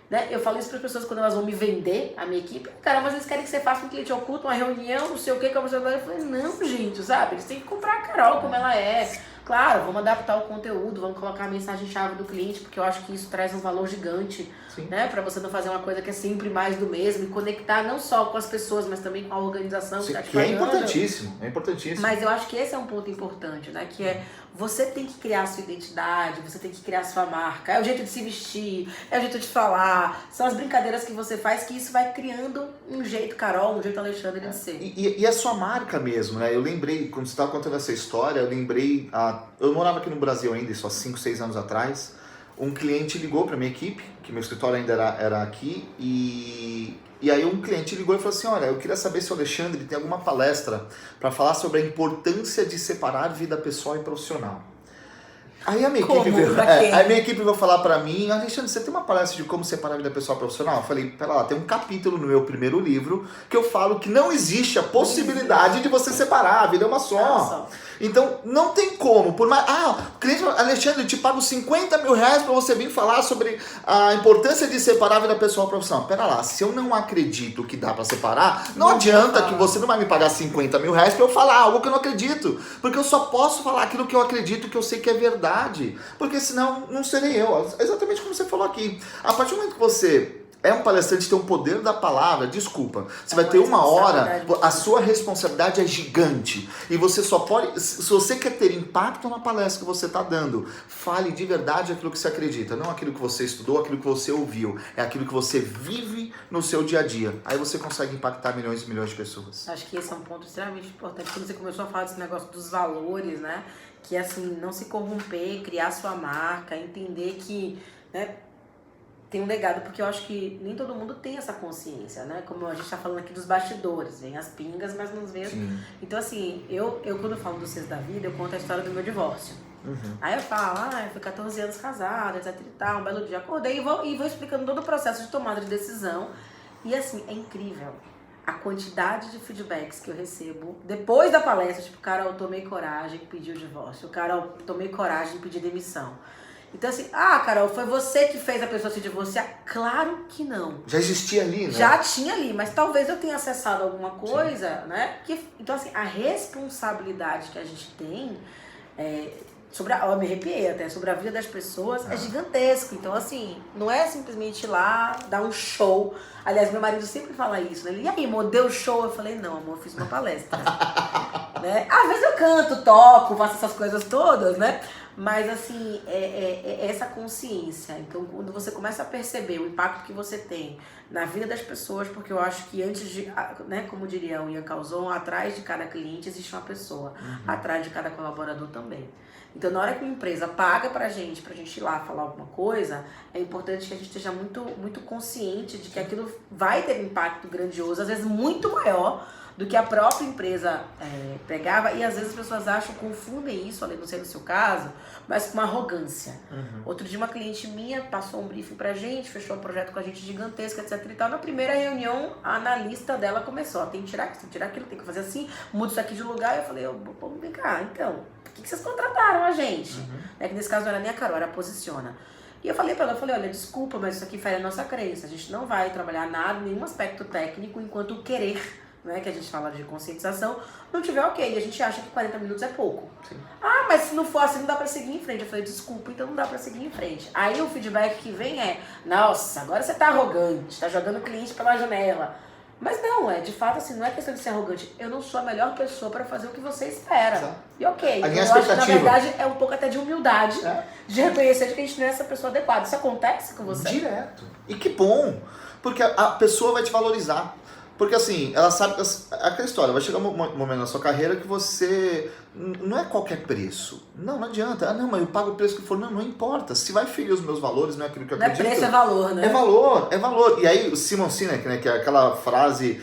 Né? Eu falo isso para as pessoas quando elas vão me vender, a minha equipe. Cara, mas eles querem que você faça um cliente oculto, uma reunião, não sei o que, como você vai. Eu falei, não, gente, sabe? Eles têm que comprar a Carol como ela é. Claro, vamos adaptar o conteúdo, vamos colocar a mensagem-chave do cliente, porque eu acho que isso traz um valor gigante, né? Para você não fazer uma coisa que é sempre mais do mesmo e conectar não só com as pessoas, mas também com a organização que está te pagando. É importantíssimo, é importantíssimo. Mas eu acho que esse é um ponto importante, né? Que é você tem que criar a sua identidade, você tem que criar a sua marca. É o jeito de se vestir, é o jeito de falar, são as brincadeiras que você faz que isso vai criando um jeito Carol, um jeito Alexandre de ser. E a sua marca mesmo, né? Eu lembrei, quando você estava contando essa história, eu lembrei, eu morava aqui no Brasil ainda, só 5, 6 anos atrás, um cliente ligou para minha equipe, que meu escritório ainda era aqui, e aí um cliente ligou e falou assim, olha, eu queria saber se o Alexandre tem alguma palestra para falar sobre a importância de separar vida pessoal e profissional. Aí a minha equipe veio falar pra mim, Alexandre, você tem uma palestra de como separar a vida pessoal e profissional? Eu falei, pera lá, tem um capítulo no meu primeiro livro que eu falo que não existe a possibilidade de você separar, a vida é uma só. Então, não tem como, por mais... o cliente, Alexandre, eu te pago 50 mil reais pra você vir falar sobre a importância de separar a vida pessoal e profissional. Pera lá, se eu não acredito que dá pra separar, não adianta que você não vai me pagar 50 mil reais pra eu falar algo que eu não acredito. Porque eu só posso falar aquilo que eu acredito, que eu sei que é verdade. Porque senão não serei eu. Exatamente como você falou aqui. A partir do momento que você é um palestrante, tem um poder da palavra, desculpa, você vai ter uma hora, a sua responsabilidade é gigante. E você só pode, se você quer ter impacto na palestra que você está dando, fale de verdade aquilo que você acredita, não aquilo que você estudou, aquilo que você ouviu, é aquilo que você vive no seu dia a dia. Aí você consegue impactar milhões e milhões de pessoas. Acho que esse é um ponto extremamente importante. Quando você começou a falar desse negócio dos valores, né? Que assim, não se corromper, criar sua marca, entender que, né, tem um legado, porque eu acho que nem todo mundo tem essa consciência, né? Como a gente tá falando aqui dos bastidores, vem as pingas, mas não vem. Então assim, eu quando eu falo do Seis da Vida, eu conto a história do meu divórcio. Aí eu falo, eu fui 14 anos casada, etc e tal, um belo dia acordei e vou explicando todo o processo de tomada de decisão. E assim, é incrível a quantidade de feedbacks que eu recebo depois da palestra, tipo, Carol, tomei coragem e pedi o divórcio, Carol, tomei coragem e pedi demissão. Então assim, Carol, foi você que fez a pessoa se divorciar? Claro que não. Já existia ali, né? Já tinha ali, mas talvez eu tenha acessado alguma coisa, né? Então assim, a responsabilidade que a gente tem eu me arrepiei até, sobre a vida das pessoas é gigantesco. Então assim, não é simplesmente ir lá, dar um show. Aliás, meu marido sempre fala isso, né? Ele, e aí, amor, deu show? Eu falei, não, amor, eu fiz uma palestra. Né? Às vezes eu canto, toco, faço essas coisas todas, né? Mas assim, é essa consciência. Então, quando você começa a perceber o impacto que você tem na vida das pessoas, porque eu acho que antes de, né, como diria o Ian Calzon, atrás de cada cliente existe uma pessoa, atrás de cada colaborador também. Então, na hora que uma empresa paga pra gente ir lá falar alguma coisa, é importante que a gente esteja muito, muito consciente de que aquilo vai ter um impacto grandioso, às vezes muito maior do que a própria empresa pregava, e às vezes as pessoas confundem isso, além de não ser no seu caso, mas com uma arrogância. Outro dia uma cliente minha passou um briefing pra gente, fechou um projeto com a gente gigantesco, etc e tal. Na primeira reunião, a analista dela começou, tem que tirar isso, tem que tirar aquilo, tem que fazer assim, muda isso aqui de lugar. Eu falei, vem cá, então, por que vocês contrataram a gente? Que nesse caso não era nem a Carol, era a Posiciona. E eu falei pra ela, olha, desculpa, mas isso aqui fere a nossa crença, a gente não vai trabalhar nada, nenhum aspecto técnico, enquanto o querer, né, que a gente fala de conscientização, não tiver ok. E a gente acha que 40 minutos é pouco. Mas se não for assim, não dá pra seguir em frente. Eu falei, desculpa, então não dá pra seguir em frente. Aí o feedback que vem é, nossa, agora você tá arrogante, tá jogando o cliente pela janela. Mas não, de fato assim, não é questão de ser arrogante. Eu não sou a melhor pessoa pra fazer o que você espera. Exato. E ok, eu acho que na verdade é um pouco até de humildade, de reconhecer que a gente não é essa pessoa adequada. Isso acontece com você? Direto. E que bom, porque a pessoa vai te valorizar. Porque assim, ela sabe que aquela história, vai chegar um momento na sua carreira que você não é qualquer preço. Não adianta. Ah, não, mas eu pago o preço que for. Não importa. Se vai ferir os meus valores, não é aquilo que eu acredito. Não é preço, é valor, né? É valor. E aí o Simon Sinek, né, que é aquela frase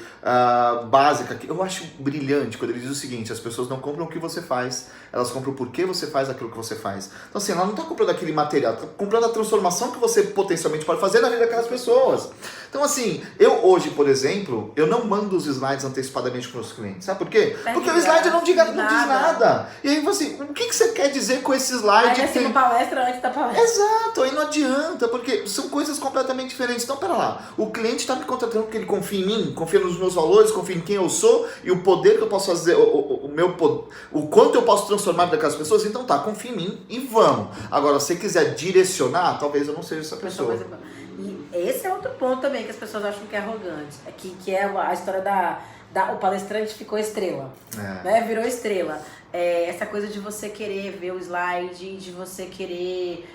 básica que eu acho brilhante, quando ele diz o seguinte: as pessoas não compram o que você faz, elas compram o porquê você faz aquilo que você faz. Então assim, ela não está comprando aquele material, está comprando a transformação que você potencialmente pode fazer na vida daquelas pessoas. Então assim, eu hoje, por exemplo, eu não mando os slides antecipadamente para os meus clientes. Sabe por quê? Porque o slide não diz nada. E aí assim, o que você quer dizer com esse slide? Aí uma palestra antes da palestra. Exato, aí não adianta, porque são coisas completamente diferentes. Então, pera lá, o cliente está me contratando porque ele confia em mim, confia nos meus valores, confia em quem eu sou e o poder que eu posso fazer, o quanto eu posso transformar daquelas pessoas. Então tá, confia em mim e vamos. Agora, se você quiser direcionar, talvez eu não seja essa pessoa. E esse é outro ponto também que as pessoas acham que é arrogante, que é a história o palestrante ficou estrela, né? Virou estrela. Essa coisa de você querer ver o slide, de você querer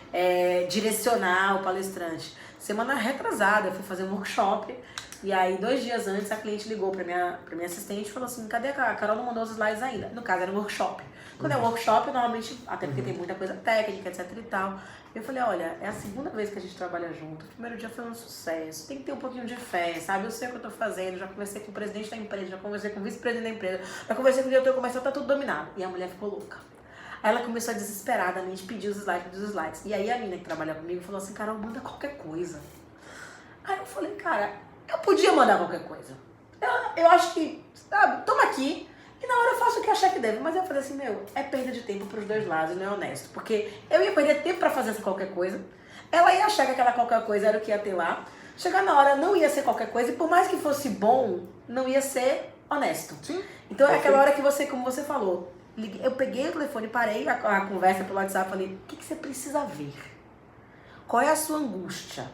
direcionar o palestrante. Semana retrasada, eu fui fazer um workshop e aí 2 dias antes a cliente ligou pra minha assistente e falou assim: cadê a Carol? Não mandou os slides ainda. No caso era um workshop. Quando é um workshop, normalmente, até porque tem muita coisa técnica, etc e tal. Eu falei: olha, é a segunda vez que a gente trabalha junto. O primeiro dia foi um sucesso. Tem que ter um pouquinho de fé, sabe? Eu sei o que eu tô fazendo. Já conversei com o presidente da empresa, já conversei com o vice-presidente da empresa, já conversei com o diretor comercial, tá tudo dominado. E a mulher ficou louca. Aí ela começou a desesperadamente pedir os slides. E aí a menina que trabalha comigo falou assim: Carol, manda qualquer coisa. Aí eu falei: cara, eu podia mandar qualquer coisa. Eu acho que, sabe, toma aqui. E na hora eu faço o que eu achar que deve. Mas eu falei assim: é perda de tempo pros dois lados, não é honesto. Porque eu ia perder tempo pra fazer essa qualquer coisa. Ela ia achar que aquela qualquer coisa era o que ia ter lá. Chegar na hora não ia ser qualquer coisa. E por mais que fosse bom, não ia ser honesto. Sim. Então é aquela hora que você, como você falou, eu peguei o telefone, parei a conversa pelo WhatsApp, falei: o que você precisa ver? Qual é a sua angústia?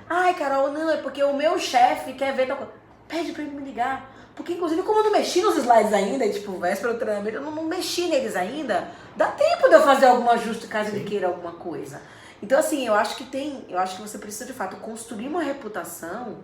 Ai, Carol, não, é porque o meu chefe quer ver tal coisa. Pede pra ele me ligar. Porque, inclusive, como eu não mexi nos slides ainda, tipo, véspera do treinamento, eu não mexi neles ainda, dá tempo de eu fazer algum ajuste caso ele queira alguma coisa. Então, assim, eu acho que você precisa, de fato, construir uma reputação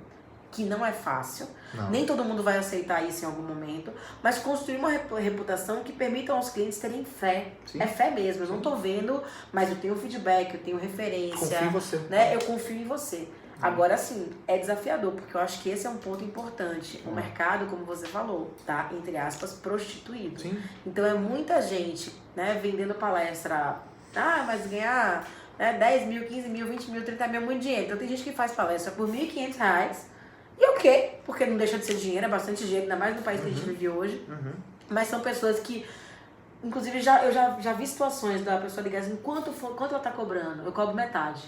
que não é fácil. Não. Nem todo mundo vai aceitar isso em algum momento, mas construir uma reputação que permita aos clientes terem fé. Sim. É fé mesmo. Eu não tô vendo, mas eu tenho feedback, eu tenho referência. Confio em você. Né? Eu confio em você. Agora sim, é desafiador, porque eu acho que esse é um ponto importante. O mercado, como você falou, tá, entre aspas, prostituído. Sim. Então é muita gente, né, vendendo palestra, mas ganhar 10 mil, 15 mil, 20 mil, 30 mil é muito dinheiro. Então tem gente que faz palestra por R$1.500, e ok, porque não deixa de ser dinheiro, é bastante dinheiro, ainda mais no país que a gente vive hoje. Mas são pessoas que, inclusive, eu já vi situações da pessoa ligar assim: quanto ela tá cobrando? Eu cobro metade.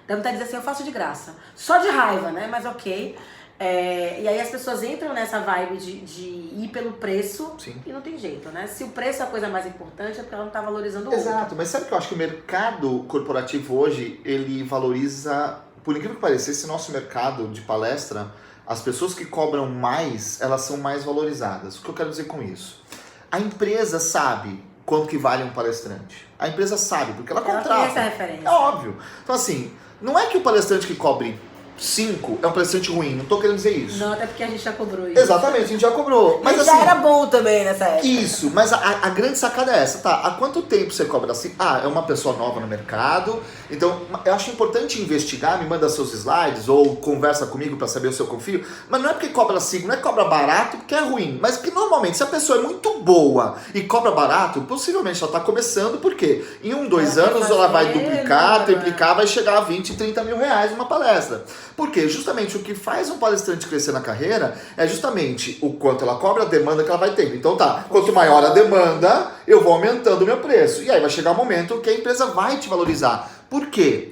Dá vontade de dizer assim: eu faço de graça. Só de raiva, né? Mas ok. E aí as pessoas entram nessa vibe de ir pelo preço. Sim. E não tem jeito, né? Se o preço é a coisa mais importante, é porque ela não tá valorizando o outro. Exato, mas sabe que eu acho que o mercado corporativo hoje, ele valoriza, por incrível que pareça, esse nosso mercado de palestra, as pessoas que cobram mais, elas são mais valorizadas. O que eu quero dizer com isso? A empresa sabe quanto que vale um palestrante. A empresa sabe, porque ela contrata. Tem essa referência. É óbvio. Então assim, não é que o palestrante que cobre 5 é um palestrante ruim, não tô querendo dizer isso. Não, até porque a gente já cobrou isso. Exatamente, a gente já cobrou. Mas assim, já era bom também nessa época. Isso, mas a grande sacada é essa, tá? Há quanto tempo você cobra assim? É uma pessoa nova no mercado, então eu acho importante investigar, me manda seus slides ou conversa comigo pra saber o seu confio, mas não é porque cobra 5, não é que cobra barato porque é ruim, mas que normalmente se a pessoa é muito boa e cobra barato, possivelmente ela tá começando, porque em 1, 2 anos ela vai duplicar, triplicar, vai chegar a 20, 30 mil reais uma palestra. Porque justamente o que faz um palestrante crescer na carreira é justamente o quanto ela cobra, a demanda que ela vai tendo. Então tá, quanto maior a demanda, eu vou aumentando o meu preço. E aí vai chegar um momento que a empresa vai te valorizar. Por quê?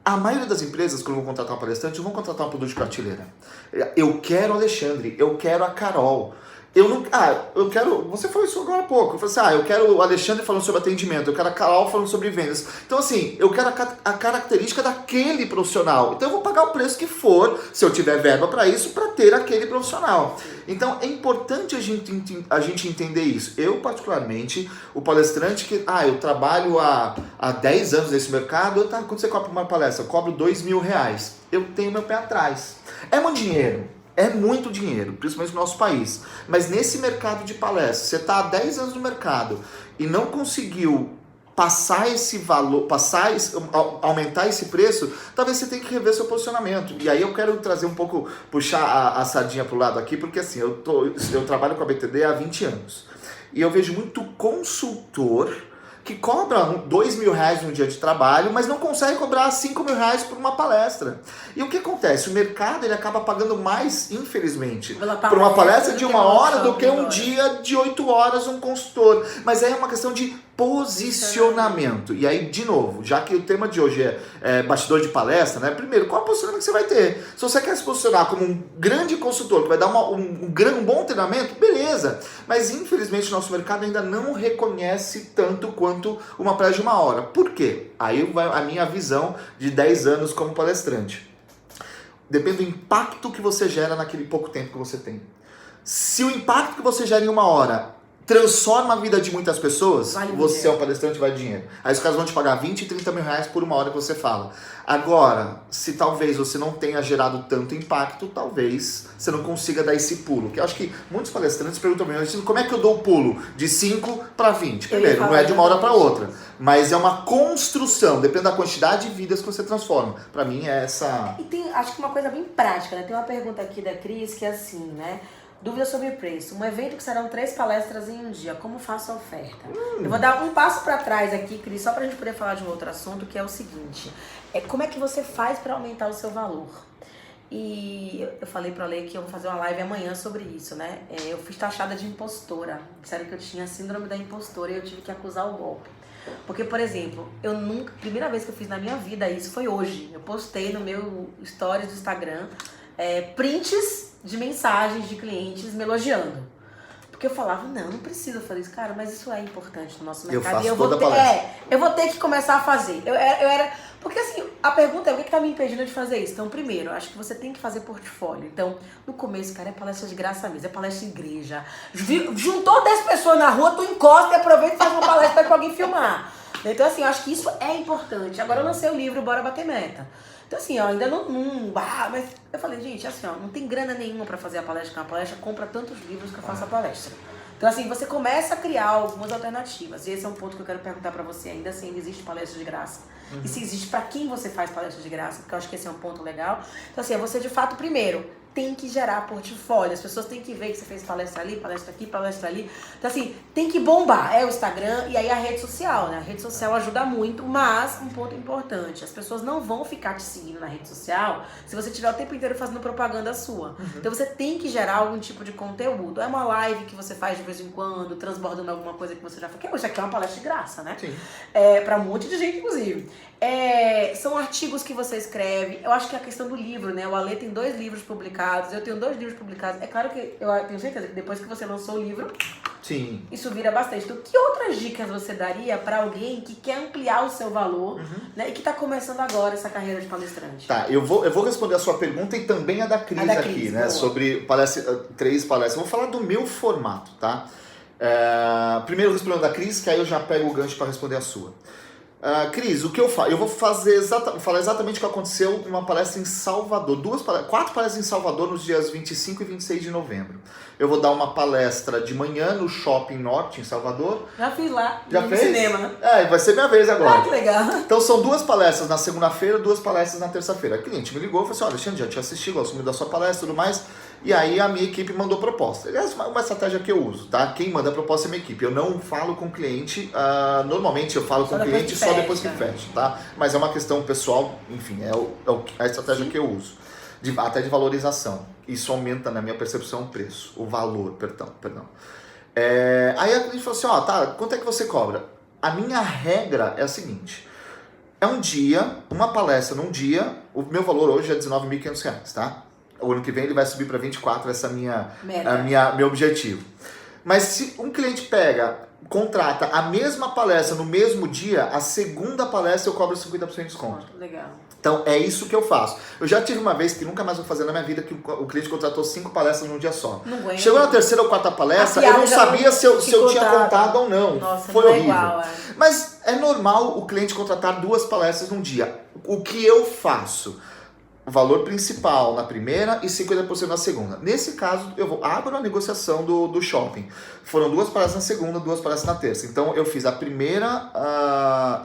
A maioria das empresas, quando vão contratar um palestrante, vão contratar um produto de prateleira. Eu quero o Alexandre, eu quero a Carol. Eu não. Eu quero. Você falou isso agora há pouco. Eu falei assim: eu quero o Alexandre falando sobre atendimento, eu quero a Carol falando sobre vendas. Então, assim, eu quero a característica daquele profissional. Então, eu vou pagar o preço que for, se eu tiver verba para isso, para ter aquele profissional. Então, é importante a gente entender isso. Eu, particularmente, o palestrante que. Eu trabalho há 10 anos nesse mercado. Quando você cobra uma palestra, eu cobro R$2.000. Eu tenho meu pé atrás. É muito dinheiro. É muito dinheiro, principalmente no nosso país. Mas nesse mercado de palestras, você está há 10 anos no mercado e não conseguiu passar esse valor, aumentar esse preço, talvez você tenha que rever seu posicionamento. E aí eu quero trazer um pouco, puxar a sardinha pro lado aqui, porque assim, eu trabalho com a BTD há 20 anos. E eu vejo muito consultor que cobra R$2.000 no dia de trabalho, mas não consegue cobrar R$5.000 por uma palestra. E o que acontece? O mercado ele acaba pagando mais, infelizmente, por uma palestra de 1 hora do que um dia de 8 horas um consultor. Mas aí é uma questão de posicionamento. E aí, de novo, já que o tema de hoje é bastidor de palestra, né? Primeiro, qual é o posicionamento que você vai ter? Se você quer se posicionar como um grande consultor, que vai dar um bom treinamento, beleza. Mas, infelizmente, o nosso mercado ainda não reconhece tanto quanto uma palestra de 1 hora. Por quê? Aí vai a minha visão de 10 anos como palestrante. Depende do impacto que você gera naquele pouco tempo que você tem. Se o impacto que você gera em 1 hora transforma a vida de muitas pessoas, você é um palestrante, vai dinheiro. Aí os caras vão te pagar 20 e 30 mil reais por 1 hora que você fala. Agora, se talvez você não tenha gerado tanto impacto, talvez você não consiga dar esse pulo. Que eu acho que muitos palestrantes perguntam pra mim, como é que eu dou o pulo de 5 para 20? Primeiro, não é de 1 hora para outra, mas é uma construção, depende da quantidade de vidas que você transforma. Pra mim é essa... E tem, acho que uma coisa bem prática, né? Tem uma pergunta aqui da Cris que é assim, né? Dúvida sobre preço. Um evento que serão 3 palestras em um dia. Como faço a oferta? Eu vou dar um passo para trás aqui, Cris, só para a gente poder falar de um outro assunto, que é o seguinte. Como é que você faz para aumentar o seu valor? E eu falei para a Lê que eu vou fazer uma live amanhã sobre isso, né? Eu fui taxada de impostora. Disseram que eu tinha síndrome da impostora e eu tive que acusar o golpe. Porque, por exemplo, primeira vez que eu fiz na minha vida isso foi hoje. Eu postei no meu stories do Instagram prints de mensagens de clientes me elogiando. Porque eu falava, não preciso fazer isso, cara, mas isso é importante no nosso mercado. Eu faço eu vou ter que começar a fazer. Porque assim, a pergunta é o que tá me impedindo de fazer isso? Então, primeiro, eu acho que você tem que fazer portfólio. Então, no começo, cara, é palestra de graça mesmo, é palestra em igreja. Juntou 10 pessoas na rua, tu encosta e aproveita e faz uma palestra pra alguém filmar. Então, assim, eu acho que isso é importante. Agora eu lancei o livro Bora Bater Meta. Então assim, ó, ainda mas eu falei, gente, assim, ó, não tem grana nenhuma pra fazer a palestra, uma palestra compra tantos livros que eu faço a palestra. Então assim, você começa a criar algumas alternativas. E esse é um ponto que eu quero perguntar pra você, ainda assim, existe palestra de graça? E se existe, pra quem você faz palestra de graça? Porque eu acho que esse é um ponto legal. Então assim, você de fato, primeiro, tem que gerar portfólio. As pessoas têm que ver que você fez palestra ali, palestra aqui, palestra ali. Então assim, tem que bombar. É o Instagram e aí a rede social, né? A rede social ajuda muito, mas um ponto importante, as pessoas não vão ficar te seguindo na rede social se você estiver o tempo inteiro fazendo propaganda sua. Então você tem que gerar algum tipo de conteúdo. É uma live que você faz de vez em quando, transbordando alguma coisa que você já faz. Que hoje aqui é uma palestra de graça, né? Sim. Pra um monte de gente, inclusive. São artigos que você escreve. Eu acho que é a questão do livro, né? O Ale tem 2 livros publicados. Eu tenho 2 livros publicados. É claro que eu tenho certeza que depois que você lançou o livro, sim, isso vira bastante. Então, que outras dicas você daria para alguém que quer ampliar o seu valor, né? E que está começando agora essa carreira de palestrante? Tá, eu vou responder a sua pergunta e também a da Cris aqui, né? Boa. Sobre 3 palestras. Eu vou falar do meu formato, tá? Primeiro eu respondo a da Cris, que aí eu já pego o gancho para responder a sua. Cris, o que eu faço? Eu vou falar exatamente o que aconteceu numa palestra em Salvador. 4 palestras em Salvador nos dias 25 e 26 de novembro. Eu vou dar uma palestra de manhã no Shopping Norte, em Salvador. Já fiz lá, no fez? Cinema, né? Vai ser minha vez agora. Que legal. Então são 2 palestras na segunda-feira, 2 palestras na terça-feira. A cliente me ligou e falou assim, Alexandre, já te assisti, gosto muito da sua palestra e tudo mais. E aí a minha equipe mandou proposta. Aliás, uma estratégia que eu uso, tá? Quem manda a proposta é a minha equipe. Eu não falo com o cliente, normalmente eu falo com o cliente só depois que fecha, tá? Mas é uma questão pessoal, enfim, é a estratégia que eu uso. Até de valorização. Isso aumenta na minha percepção o preço, o valor, perdão. Aí a cliente falou assim, tá, quanto é que você cobra? A minha regra é a seguinte, é um dia, uma palestra num dia, o meu valor hoje é R$19.500, tá? O ano que vem ele vai subir para 24, essa é meu objetivo. Mas se um cliente contrata a mesma palestra no mesmo dia, a segunda palestra eu cobro 50% de desconto. Legal. Então é isso que eu faço. Eu já tive uma vez que nunca mais vou fazer na minha vida, que o cliente contratou 5 palestras num dia só. Chegou na terceira ou quarta palestra, eu não sabia se eu tinha contado ou não. Nossa, foi horrível. Igual, Mas é normal o cliente contratar 2 palestras num dia. O que eu faço? valor principal na primeira e 50% na segunda. Nesse caso, eu abro a negociação do shopping. Foram 2 palestras na segunda, 2 palestras na terça. Então, eu fiz a primeira...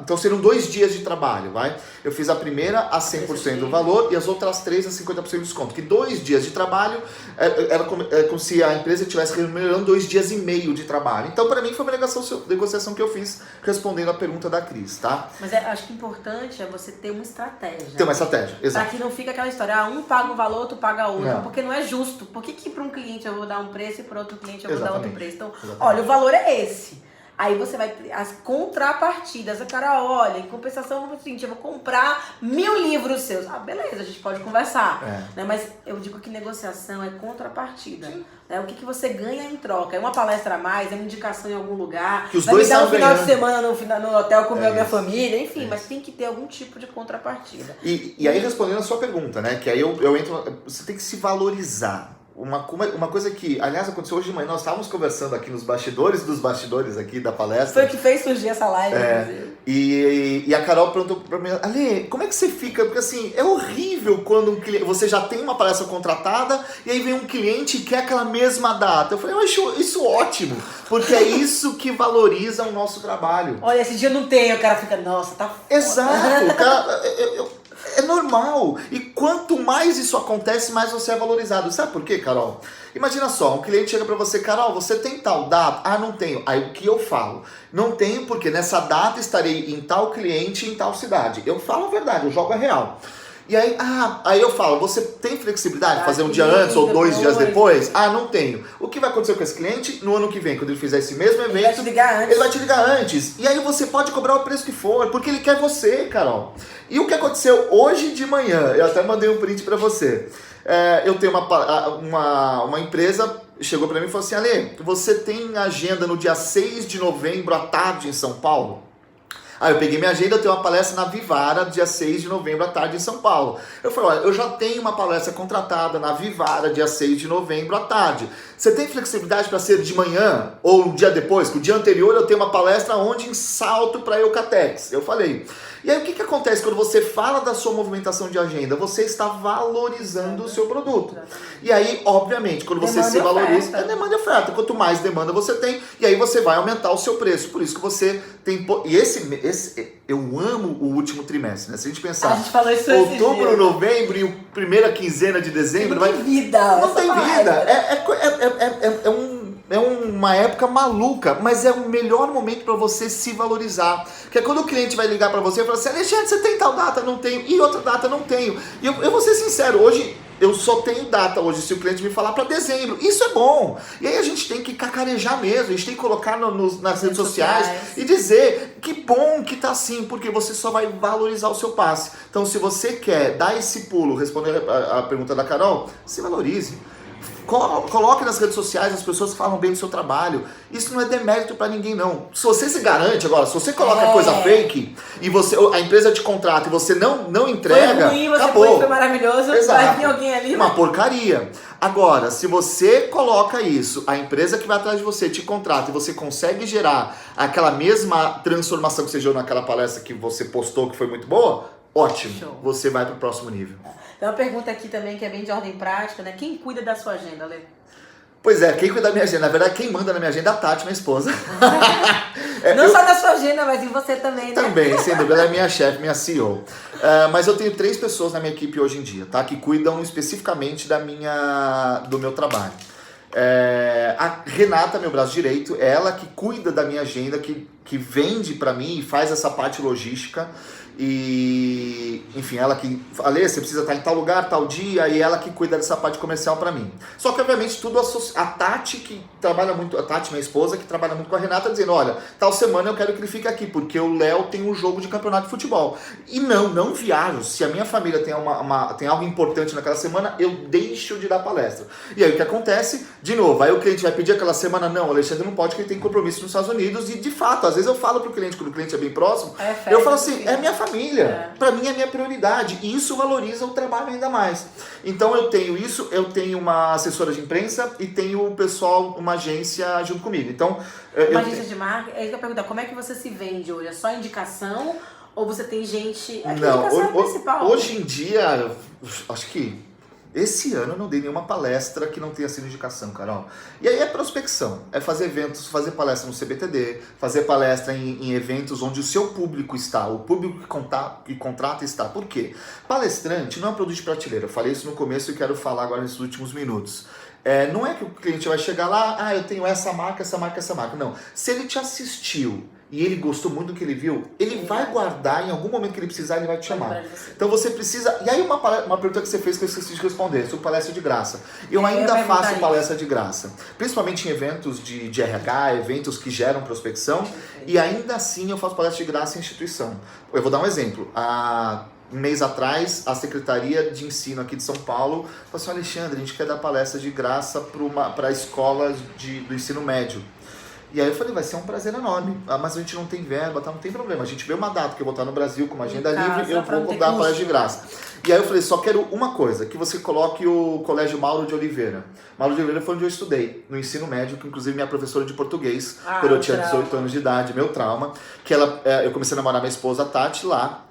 Então, seriam 2 dias de trabalho, vai? Eu fiz a primeira a 100% do valor e as outras 3 a 50% de desconto. Que 2 dias de trabalho era como se a empresa estivesse remunerando 2 dias e meio de trabalho. Então, para mim, foi uma negociação que eu fiz respondendo a pergunta da Cris, tá? Mas acho que o importante é você ter uma estratégia. Ter uma estratégia, exato. Pra que não fica aquela história, um paga um valor, outro paga outro. Não. Porque não é justo. Por que para um cliente eu vou dar um preço e para outro cliente eu vou dar outro preço? Então, Exatamente. olha, o valor é esse. Aí você vai, as contrapartidas, a cara, olha, em compensação, eu vou seguinte, eu vou comprar 1000 livros seus. Ah, beleza, a gente pode conversar. Né? Mas eu digo que negociação é contrapartida. Né? O que você ganha em troca? É uma palestra a mais, é uma indicação em algum lugar, que os vai dois me dar um final ganhando. de semana no hotel com a minha família, enfim, mas tem que ter algum tipo de contrapartida. E aí, respondendo a sua pergunta, né? Que aí eu entro... Você tem que se valorizar. Uma coisa que, aliás, aconteceu hoje de manhã, nós estávamos conversando aqui nos bastidores dos bastidores aqui da palestra. Foi o que fez surgir essa live, inclusive. E a Carol perguntou pra mim, Ale, como é que você fica? Porque assim, é horrível quando um cliente, você já tem uma palestra contratada e aí vem um cliente e quer aquela mesma data. Eu falei, eu acho isso ótimo, porque é isso que valoriza o nosso trabalho. Olha, esse dia não tem, o cara fica, nossa, tá foda. Exato, cara, é normal. E quanto mais isso acontece, mais você é valorizado. Sabe por quê, Carol? Imagina só, um cliente chega pra você, Carol, você tem tal data? Ah, não tenho. Aí o que eu falo? Não tenho porque nessa data estarei em tal cliente, em tal cidade. Eu falo a verdade, eu jogo a real. E aí, aí eu falo, você tem flexibilidade de fazer um dia antes ou 2 dias depois? Ah, não tenho. O que vai acontecer com esse cliente no ano que vem, quando ele fizer esse mesmo evento? Ele vai te ligar antes. Ele vai te ligar antes. E aí você pode cobrar o preço que for, porque ele quer você, Carol. E o que aconteceu hoje de manhã, eu até mandei um print pra você. Eu tenho uma empresa, chegou pra mim e falou assim, Ale, você tem agenda no dia 6 de novembro à tarde em São Paulo? Aí eu peguei minha agenda, eu tenho uma palestra na Vivara, dia 6 de novembro à tarde em São Paulo. Eu falei, olha, eu já tenho uma palestra contratada na Vivara, dia 6 de novembro à tarde. Você tem flexibilidade para ser de manhã ou um dia depois? Que o dia anterior eu tenho uma palestra onde em Salto para Eucatex. Eu falei. E aí o que acontece quando você fala da sua movimentação de agenda? Você está valorizando o seu produto. E aí, obviamente, quando você se valoriza, é demanda e oferta. Quanto mais demanda você tem, e aí você vai aumentar o seu preço. Por isso que você tem... E eu amo o último trimestre, né? Se a gente pensar, A gente falou isso outubro, novembro e a primeira quinzena de dezembro... Não tem vida. Não tem vida. É uma época maluca, mas é o melhor momento para você se valorizar. Porque é quando o cliente vai ligar para você e falar assim, Alexandre, você tem tal data? Não tenho. E outra data? Não tenho. E eu vou ser sincero, hoje eu só tenho data hoje se o cliente me falar para dezembro. Isso é bom. E aí a gente tem que cacarejar mesmo, a gente tem que colocar nas redes sociais e dizer que bom que tá assim, porque você só vai valorizar o seu passe. Então se você quer dar esse pulo, responder a pergunta da Carol, se valorize. Coloque nas redes sociais as pessoas que falam bem do seu trabalho. Isso não é demérito pra ninguém, não. Se você se garante agora, se você coloca coisa fake e a empresa te contrata e você não entrega, foi ruim, você acabou. foi maravilhoso, Exato. vai vir alguém ali. Uma porcaria. Agora, se você coloca isso, a empresa que vai atrás de você te contrata e você consegue gerar aquela mesma transformação que você gerou naquela palestra que você postou que foi muito boa, ótimo. Show. Você vai pro próximo nível. Tem uma pergunta aqui também que é bem de ordem prática, né? Quem cuida da sua agenda, Lê? Pois é, quem cuida da minha agenda? Na verdade, quem manda na minha agenda é a Tati, minha esposa. Não só da sua agenda, mas em você também, né? Também, sem dúvida, ela é minha chefe, minha CEO. Mas eu tenho 3 pessoas na minha equipe hoje em dia, tá? Que cuidam especificamente do meu trabalho. A Renata, meu braço direito, é ela que cuida da minha agenda, que vende pra mim e faz essa parte logística. E, enfim, ela que... Ale, você precisa estar em tal lugar, tal dia, e ela que cuida dessa parte comercial pra mim. Só que, obviamente, tudo a Tati, que trabalha muito... A Tati, minha esposa, que trabalha muito com a Renata, dizendo, olha, tal semana eu quero que ele fique aqui, porque o Léo tem um jogo de campeonato de futebol. E não viajo. Se a minha família tem algo importante naquela semana, eu deixo de dar palestra. E aí, o que acontece? De novo, aí o cliente vai pedir aquela semana, não, o Alexandre não pode, porque ele tem compromisso nos Estados Unidos, e, de fato, às vezes eu falo pro cliente, quando o cliente é bem próximo, eu falo assim, é minha família. Pra mim é minha prioridade. E isso valoriza o trabalho ainda mais. Então eu tenho isso, eu tenho uma assessora de imprensa e tenho o pessoal, uma agência junto comigo. Então, uma agência de marketing, é isso que eu ia perguntar, como é que você se vende hoje? É só indicação Ou você tem gente... A Não, indicação é a principal. hoje em dia, acho que esse ano eu não dei nenhuma palestra que não tenha sido indicação, Carol. E aí é prospecção, é fazer eventos, fazer palestra no CBTD, fazer palestra em eventos onde o seu público está, o público que contrata está. Por quê? Palestrante não é um produto de prateleira, eu falei isso no começo e quero falar agora nesses últimos minutos. Não é que o cliente vai chegar lá, eu tenho essa marca, essa marca, essa marca. Não, se ele te assistiu e ele gostou muito do que ele viu, ele vai guardar, em algum momento que ele precisar, ele vai te chamar. Então você precisa... E aí uma pergunta que você fez que eu esqueci de responder, sobre palestra de graça. Eu ainda faço palestra de graça, principalmente em eventos de RH, eventos que geram prospecção, e ainda assim eu faço palestra de graça em instituição. Eu vou dar um exemplo. Um mês atrás, a Secretaria de Ensino aqui de São Paulo falou assim: Alexandre, a gente quer dar palestra de graça para escolas do ensino médio. E aí eu falei, vai ser um prazer enorme. Mas a gente não tem verba, tá? Não tem problema. A gente vê uma data que eu vou estar no Brasil com uma agenda livre, eu vou dar a palestra de graça. E aí eu falei, só quero uma coisa, que você coloque o Colégio Mauro de Oliveira. Mauro de Oliveira foi onde eu estudei, no ensino médio, que inclusive minha professora de português, quando eu tinha 18 anos de idade, meu trauma, que eu comecei a namorar minha esposa, Tati, lá,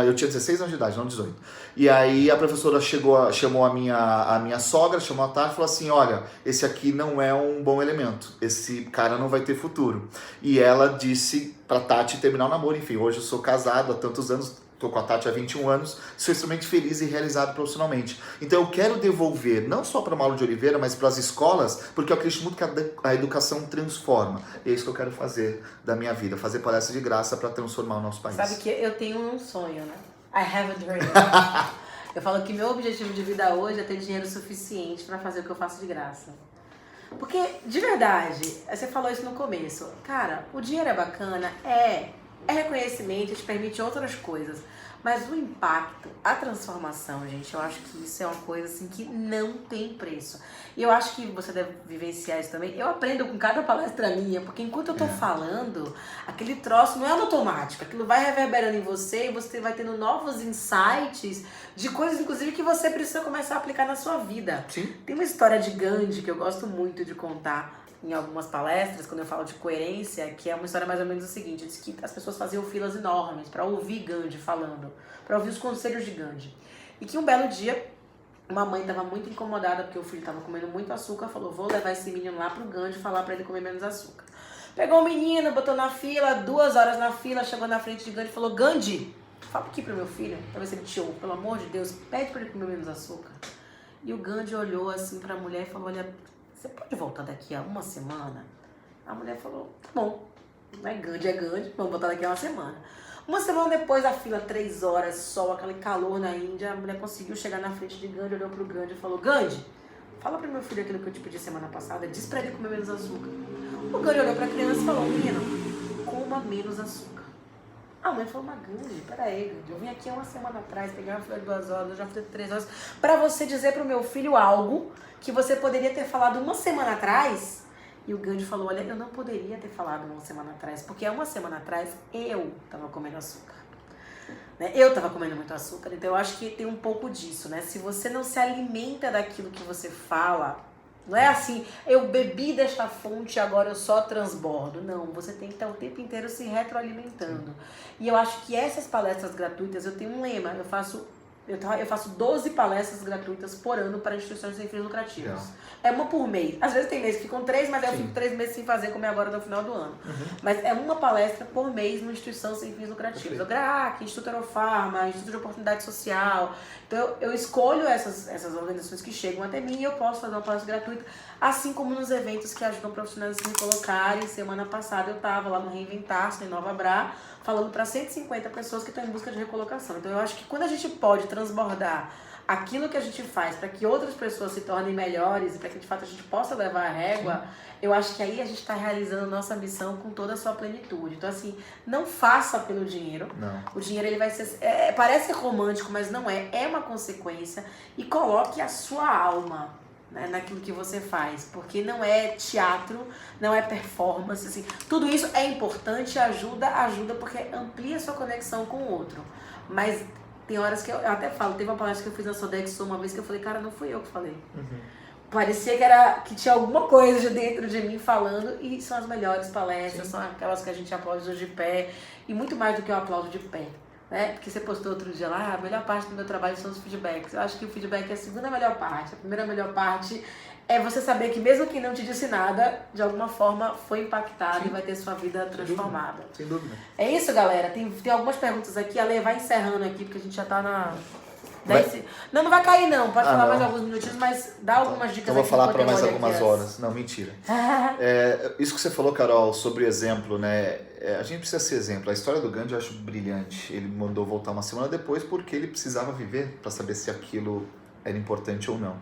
eu tinha 16 anos de idade, não 18. E aí a professora chamou a minha sogra, chamou a Tati e falou assim, olha, esse aqui não é um bom elemento, esse cara não vai ter futuro. E ela disse pra Tati terminar o namoro, enfim, hoje eu sou casado há tantos anos, estou com a Tati há 21 anos, sou extremamente feliz e realizado profissionalmente. Então eu quero devolver, não só para Mauro de Oliveira, mas para as escolas, porque eu acredito muito que a educação transforma. E é isso que eu quero fazer da minha vida, fazer palestra de graça para transformar o nosso país. Sabe que eu tenho um sonho, né? I have a dream. Eu falo que meu objetivo de vida hoje é ter dinheiro suficiente para fazer o que eu faço de graça. Porque, de verdade, você falou isso no começo, cara, o dinheiro é bacana, é reconhecimento, te permite outras coisas, mas o impacto, a transformação, gente, eu acho que isso é uma coisa assim que não tem preço. E eu acho que você deve vivenciar isso também. Eu aprendo com cada palestra minha, porque enquanto eu tô falando, aquele troço não é no automático, aquilo vai reverberando em você e você vai tendo novos insights de coisas, inclusive, que você precisa começar a aplicar na sua vida. Sim. Tem uma história de Gandhi que eu gosto muito de contar em algumas palestras, quando eu falo de coerência, que é uma história mais ou menos o seguinte: diz que as pessoas faziam filas enormes para ouvir Gandhi falando, para ouvir os conselhos de Gandhi. E que um belo dia, uma mãe estava muito incomodada porque o filho estava comendo muito açúcar, falou, vou levar esse menino lá pro Gandhi falar para ele comer menos açúcar. Pegou o menino, botou na fila, 2 horas na fila, chegou na frente de Gandhi e falou, Gandhi, fala aqui pro meu filho, pra ver se ele te ouve, pelo amor de Deus, pede para ele comer menos açúcar. E o Gandhi olhou assim pra mulher e falou, olha, você pode voltar daqui a 1 semana? A mulher falou, tá bom, não é Gandhi, vamos voltar daqui a 1 semana. 1 semana depois, a fila, 3 horas, sol, aquele calor na Índia, a mulher conseguiu chegar na frente de Gandhi, olhou pro Gandhi e falou, Gandhi, fala pro meu filho aquilo que eu te pedi semana passada, diz pra ele comer menos açúcar. O Gandhi olhou pra criança e falou, menino, coma menos açúcar. A mãe falou, mas Gandhi, peraí, Gandhi, eu vim aqui há 1 semana atrás, peguei uma fila de 2 horas, eu já fui 3 horas, pra você dizer pro meu filho algo que você poderia ter falado 1 semana atrás. E o Gandhi falou, olha, eu não poderia ter falado 1 semana atrás, porque há 1 semana atrás eu tava comendo açúcar. Né? Eu tava comendo muito açúcar, então eu acho que tem um pouco disso, né? Se você não se alimenta daquilo que você fala, não é assim, eu bebi desta fonte e agora eu só transbordo. Não, você tem que estar o tempo inteiro se retroalimentando. E eu acho que essas palestras gratuitas, eu tenho um lema, eu faço 12 palestras gratuitas por ano para instituições sem fins lucrativos. É uma por mês. Às vezes tem meses que ficam 3, mas eu fico 3 meses sem fazer, como é agora no final do ano. Mas é uma palestra por mês numa instituição sem fins lucrativos. O GRAAC, Instituto Aerofarma, Instituto de Oportunidade Social. Então eu escolho essas organizações que chegam até mim e eu posso fazer uma palestra gratuita, assim como nos eventos que ajudam profissionais a se colocarem. Semana passada eu estava lá no Reinventar-se, em Nova Bra, falando para 150 pessoas que estão em busca de recolocação. Então eu acho que quando a gente pode transbordar aquilo que a gente faz para que outras pessoas se tornem melhores e para que de fato a gente possa levar a régua, eu acho que aí a gente está realizando a nossa missão com toda a sua plenitude. Então assim, não faça pelo dinheiro. Não. O dinheiro ele vai ser, parece romântico, mas não é. É uma consequência. E coloque a sua alma, né, naquilo que você faz, porque não é teatro, não é performance, assim, tudo isso é importante, ajuda porque amplia a sua conexão com o outro, mas tem horas que eu até falo, teve uma palestra que eu fiz na Sodexo uma vez que eu falei, cara, não fui eu que falei, parecia que tinha alguma coisa de dentro de mim falando, e são as melhores palestras, são aquelas que a gente aplaude de pé, e muito mais do que o aplauso de pé, né? Porque você postou outro dia lá, a melhor parte do meu trabalho são os feedbacks. Eu acho que o feedback é a segunda melhor parte. A primeira melhor parte é você saber que mesmo quem não te disse nada, de alguma forma foi impactado e vai ter sua vida transformada. Sem dúvida. É isso, galera. Tem algumas perguntas aqui. A Lê vai encerrando aqui, porque a gente já tá na... Não vai cair não. Pode falar mais alguns minutinhos, mas dá algumas dicas aqui. Eu vou falar para mais algumas aqui, horas. Não, mentira. Isso que você falou, Carol, sobre o exemplo, né? A gente precisa ser exemplo. A história do Gandhi eu acho brilhante. Ele mandou voltar uma semana depois porque ele precisava viver para saber se aquilo era importante ou não.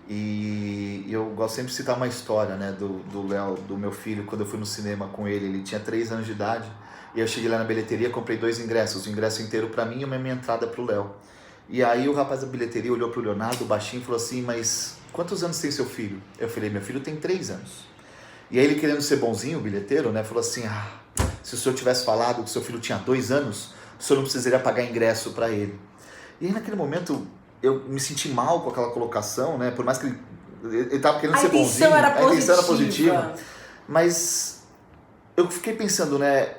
E eu gosto sempre de citar uma história, né, do Léo, do meu filho, quando eu fui no cinema com ele. Ele tinha 3 anos de idade e eu cheguei lá na bilheteria, comprei 2 ingressos, o ingresso inteiro para mim e uma minha entrada pro Léo. E aí o rapaz da bilheteria olhou pro Leonardo, baixinho, e falou assim: mas quantos anos tem seu filho? Eu falei: meu filho tem 3 anos. E aí ele, querendo ser bonzinho, o bilheteiro, né, falou assim: se o senhor tivesse falado que seu filho tinha 2 anos, o senhor não precisaria pagar ingresso para ele. E aí naquele momento eu me senti mal com aquela colocação, né, por mais que ele estava querendo ser bonzinho, a intenção era positiva, mas eu fiquei pensando, né,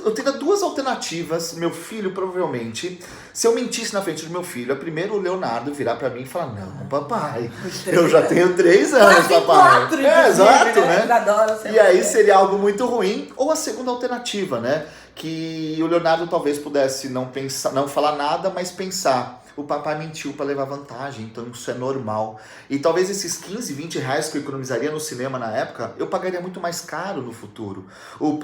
eu teria 2 alternativas. Meu filho, provavelmente, se eu mentisse na frente do meu filho, primeiro o Leonardo virar pra mim e falar: não, papai, eu já tenho 3 anos, papai. 4, exato, né? Adoro, e aí seria algo muito ruim. Ou a segunda alternativa, né, que o Leonardo talvez pudesse não falar nada, mas pensar: o papai mentiu para levar vantagem, então isso é normal. E talvez esses 15, 20 reais que eu economizaria no cinema na época, eu pagaria muito mais caro no futuro. O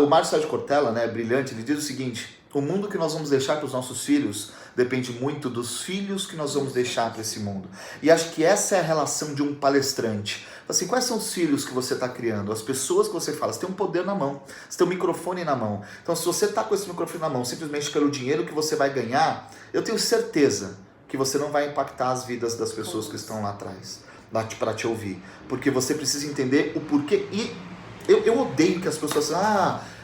Mário Sérgio Cortella, né, brilhante, ele diz o seguinte: o mundo que nós vamos deixar para os nossos filhos depende muito dos filhos que nós vamos deixar para esse mundo. E acho que essa é a relação de um palestrante. Assim, quais são os filhos que você está criando? As pessoas que você fala. Você tem um poder na mão, você tem um microfone na mão. Então, se você está com esse microfone na mão simplesmente pelo dinheiro que você vai ganhar, eu tenho certeza que você não vai impactar as vidas das pessoas que estão lá atrás, para te ouvir. Porque você precisa entender o porquê. E eu odeio que as pessoas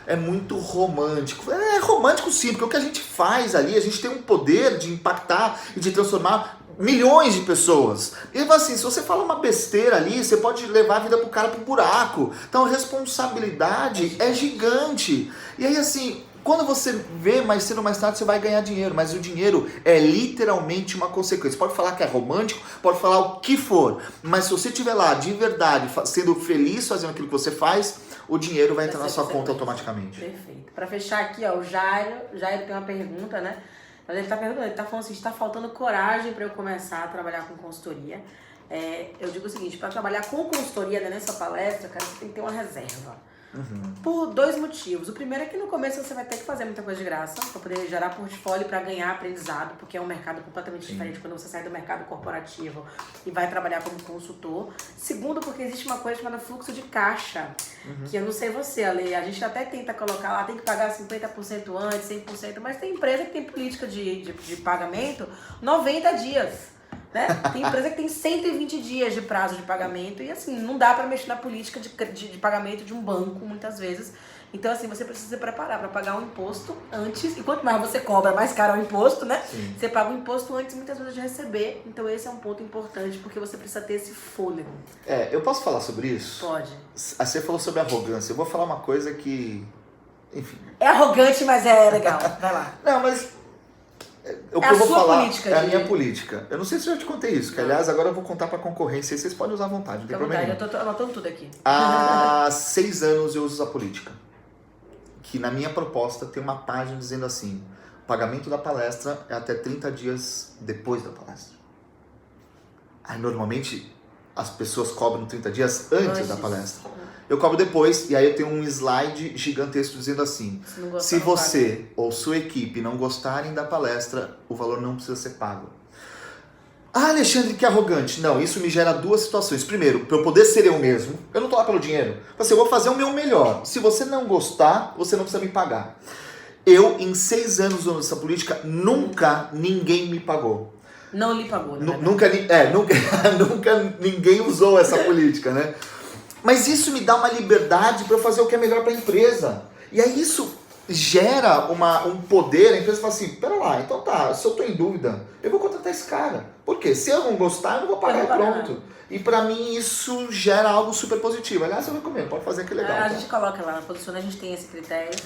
é muito romântico. É romântico sim, porque o que a gente faz ali, a gente tem um poder de impactar e de transformar milhões de pessoas. E assim, se você fala uma besteira ali, você pode levar a vida pro cara pro buraco. Então a responsabilidade é gigante. E aí assim, quando você vê mais cedo ou mais tarde, você vai ganhar dinheiro, mas o dinheiro é literalmente uma consequência. Pode falar que é romântico, pode falar o que for, mas se você estiver lá de verdade, sendo feliz fazendo aquilo que você faz, o dinheiro vai entrar na sua conta automaticamente. Perfeito. Para fechar aqui, ó, o Jairo tem uma pergunta, né? Mas ele tá falando assim: está faltando coragem para eu começar a trabalhar com consultoria. Eu digo o seguinte: para trabalhar com consultoria, né, nessa palestra, cara, você tem que ter uma reserva. Por 2 motivos. O primeiro é que no começo você vai ter que fazer muita coisa de graça para poder gerar portfólio, para ganhar aprendizado, porque é um mercado completamente diferente quando você sai do mercado corporativo e vai trabalhar como consultor. Segundo, porque existe uma coisa chamada fluxo de caixa, que eu não sei você, Ale, a gente até tenta colocar lá, tem que pagar 50% antes, 100%, mas tem empresa que tem política de pagamento 90 dias. Né? Tem empresa que tem 120 dias de prazo de pagamento e assim, não dá para mexer na política de pagamento de um banco muitas vezes. Então assim, você precisa se preparar para pagar um imposto antes, e quanto mais você cobra, mais caro é o imposto, né? Sim. Você paga o imposto antes muitas vezes de receber, então esse é um ponto importante, porque você precisa ter esse fôlego. Eu posso falar sobre isso? Pode. Você falou sobre arrogância, eu vou falar uma coisa que, enfim... É arrogante, mas é legal, vai lá. Não, mas... O que a eu vou sua falar política, é a minha política. Eu não sei se eu já te contei isso, que aliás agora eu vou contar pra concorrência e vocês podem usar à vontade, não tem problema nenhum. Eu tô anotando tudo aqui. Há 6 anos eu uso a política. Que na minha proposta tem uma página dizendo assim: o pagamento da palestra é até 30 dias depois da palestra. Aí normalmente as pessoas cobram 30 dias antes da palestra. Eu cobro depois, e aí eu tenho um slide gigantesco dizendo assim: se você ou sua equipe não gostarem da palestra, o valor não precisa ser pago. Alexandre, que arrogante. Não, isso me gera 2 situações. Primeiro, para eu poder ser eu mesmo, eu não tô lá pelo dinheiro. Eu vou fazer o meu melhor. Se você não gostar, você não precisa me pagar. Em 6 anos usando essa política, nunca ninguém me pagou. Não lhe pagou, né? Nunca ninguém usou essa política, né? Mas isso me dá uma liberdade para eu fazer o que é melhor para a empresa. E aí isso gera um poder, a empresa fala assim, pera lá, então tá, se eu tô em dúvida, eu vou contratar esse cara. Por quê? Se eu não gostar, eu não vou pagar e pronto. E pra mim isso gera algo super positivo. Aliás, eu recomendo, pode fazer que legal. A Tá? gente coloca lá na Posiciona, a gente tem esse critério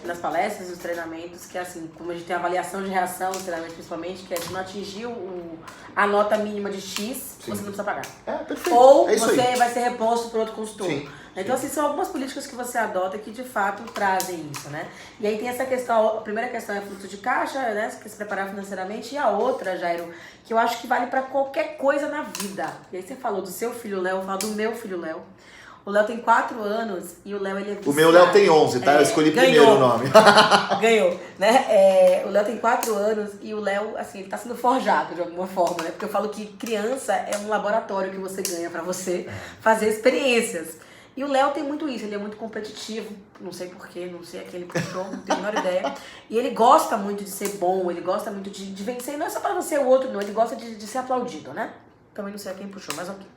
nas palestras e nos treinamentos, que é assim, como a gente tem avaliação de reação nos treinamentos principalmente, que é se não atingir a nota mínima de X, Sim. você não precisa pagar. Perfeito. Ou É isso você aí. vai ser reposto por outro consultor. Sim. Então, assim, são algumas políticas que você adota que, de fato, trazem isso, né? E aí tem essa questão, a primeira questão é fluxo de caixa, né? Você quer se preparar financeiramente. E a outra, Jairo, que eu acho que vale pra qualquer coisa na vida. E aí você falou do seu filho Léo, eu falo do meu filho Léo. O Léo tem 4 anos e o Léo, ele é viciado. O meu Léo tem 11, tá? Eu escolhi primeiro o nome. Ganhou, né? O Léo tem 4 anos e o Léo, assim, ele tá sendo forjado de alguma forma, né? Porque eu falo que criança é um laboratório que você ganha pra você fazer experiências. E o Léo tem muito isso, ele é muito competitivo, não sei porquê, não sei a quem ele puxou, não tenho a menor ideia. E ele gosta muito de ser bom, ele gosta muito de vencer, não é só pra você o outro, não, ele gosta de ser aplaudido, né? Também não sei a quem puxou, mas ok.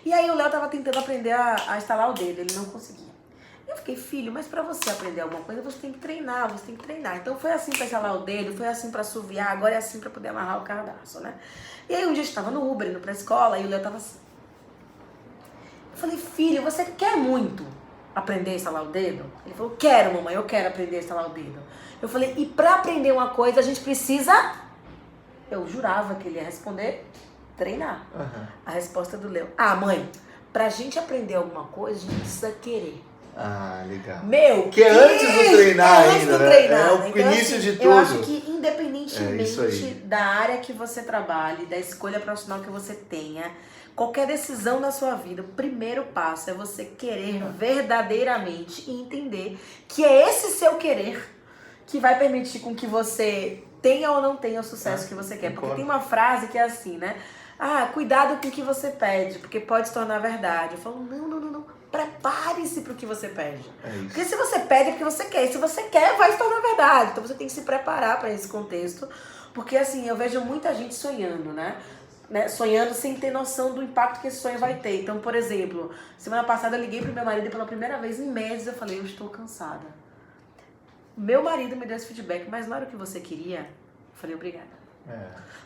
E aí o Léo tava tentando aprender a instalar o dedo, ele não conseguia. Eu fiquei, filho, mas pra você aprender alguma coisa, você tem que treinar, você tem que treinar. Então foi assim pra instalar o dedo, foi assim pra assoviar, agora é assim pra poder amarrar o cardaço, né? E aí um dia a gente tava no Uber, indo pra escola, e o Léo tava assim. Eu falei, filho, você quer muito aprender a instalar o dedo? Ele falou, quero, mamãe, eu quero aprender a instalar o dedo. Eu falei, e pra aprender uma coisa, a gente precisa... Eu jurava que ele ia responder, treinar. Uhum. A resposta do Léo, mãe, pra gente aprender alguma coisa, a gente precisa querer. Legal. Meu, que é antes do treinar antes ainda, do né? treinar, É o né? Então, início assim, de tudo. Eu acho que É isso independentemente aí. da área que você trabalhe, da escolha profissional que você tenha, qualquer decisão na sua vida, o primeiro passo é você querer verdadeiramente e entender que é esse seu querer que vai permitir com que você tenha ou não tenha o sucesso que você quer. Porque tem uma frase que é assim, né? Cuidado com o que você pede, porque pode se tornar verdade. Eu falo, não. Prepare-se para o que você pede. Porque se você pede é porque você quer. E se você quer, vai se tornar verdade. Então você tem que se preparar para esse contexto. Porque assim, eu vejo muita gente sonhando, né? Sonhando sem ter noção do impacto que esse sonho vai ter. Então, por exemplo, semana passada eu liguei pro meu marido e pela primeira vez em meses eu falei, eu estou cansada. Meu marido me deu esse feedback, mas não era o que você queria? Eu falei, obrigada.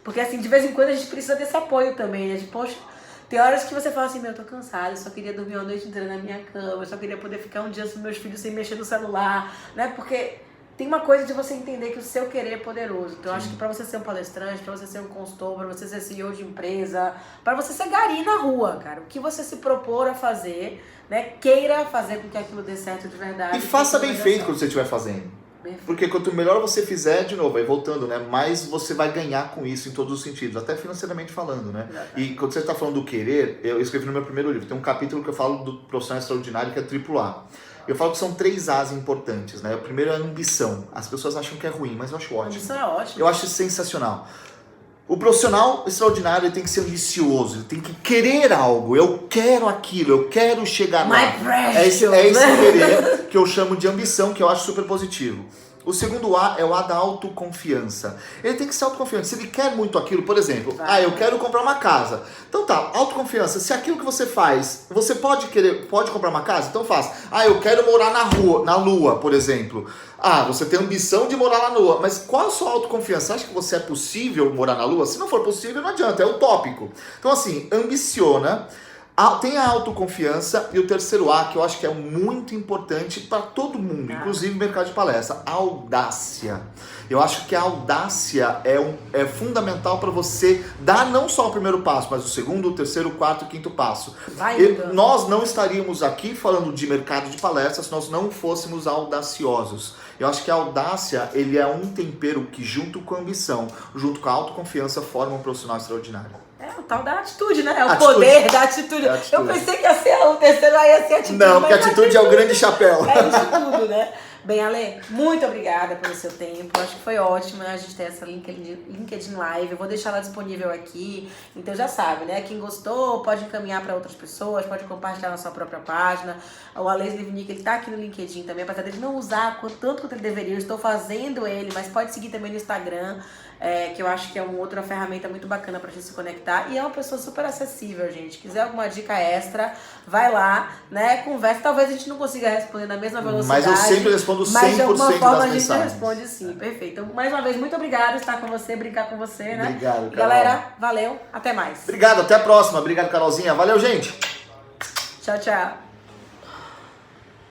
Porque assim, de vez em quando a gente precisa desse apoio também, né? Poxa, tem horas que você fala assim, eu tô cansada, eu só queria dormir uma noite inteira na minha cama, eu só queria poder ficar um dia com meus filhos sem mexer no celular, né? Porque tem uma coisa de você entender que o seu querer é poderoso. Então, eu acho que pra você ser um palestrante, pra você ser um consultor, pra você ser CEO de empresa, pra você ser gari na rua, cara, o que você se propor a fazer, né? Queira fazer com que aquilo dê certo de verdade. E faça bem feito quando você estiver fazendo. Porque quanto melhor você fizer, de novo, aí voltando, né? Mais você vai ganhar com isso em todos os sentidos, até financeiramente falando, né? E quando você está falando do querer, eu escrevi no meu primeiro livro, tem um capítulo que eu falo do profissional extraordinário, que é AAA. Eu falo que são 3 As importantes, né? O primeiro é a ambição. As pessoas acham que é ruim, mas eu acho ótimo. Isso é ótimo. Eu acho sensacional. O profissional extraordinário ele tem que ser ambicioso, ele tem que querer algo. Eu quero aquilo, eu quero chegar lá. É esse querer que eu chamo de ambição, que eu acho super positivo. O segundo A é o A da autoconfiança. Ele tem que ser autoconfiante. Se ele quer muito aquilo, por exemplo, eu quero comprar uma casa. Então tá, autoconfiança. Se aquilo que você faz, você pode comprar uma casa? Então faz. Eu quero morar na Lua, por exemplo. Você tem a ambição de morar na Lua, mas qual a sua autoconfiança? Você acha que você é possível morar na Lua? Se não for possível, não adianta, é utópico. Então assim, ambiciona. Tem a autoconfiança e o terceiro A, que eu acho que é muito importante para todo mundo, inclusive no mercado de palestra, a audácia. Eu acho que a audácia é fundamental para você dar não só o primeiro passo, mas o segundo, o terceiro, o quarto e o quinto passo. Nós não estaríamos aqui falando de mercado de palestras se nós não fôssemos audaciosos. Eu acho que a audácia, ele é um tempero que junto com a ambição, junto com a autoconfiança, forma um profissional extraordinário. É o tal da atitude, né? É o poder da atitude. Eu pensei que ia ser o terceiro, aí ia ser a atitude. Não, porque a atitude é o grande chapéu. É isso tudo, né? Bem, Ale, muito obrigada pelo seu tempo. Acho que foi ótimo, né? A gente ter essa LinkedIn Live. Eu vou deixar ela disponível aqui. Então já sabe, né? Quem gostou pode encaminhar para outras pessoas, pode compartilhar na sua própria página. O Ale Slivnik, ele tá aqui no LinkedIn também, apesar dele não usar tanto quanto ele deveria. Eu estou fazendo ele, mas pode seguir também no Instagram. que eu acho que é uma outra ferramenta muito bacana pra gente se conectar. E é uma pessoa super acessível, gente. Quiser alguma dica extra, vai lá, né? Conversa. Talvez a gente não consiga responder na mesma velocidade. Mas eu sempre respondo 100% mas de alguma forma das a gente mensagens. responde sim. Perfeito. Então, mais uma vez, muito obrigada por estar com você, brincar com você, né? Obrigado, Carol. Galera, valeu. Até mais. Obrigado, até a próxima. Obrigado, Carolzinha. Valeu, gente. Tchau, tchau.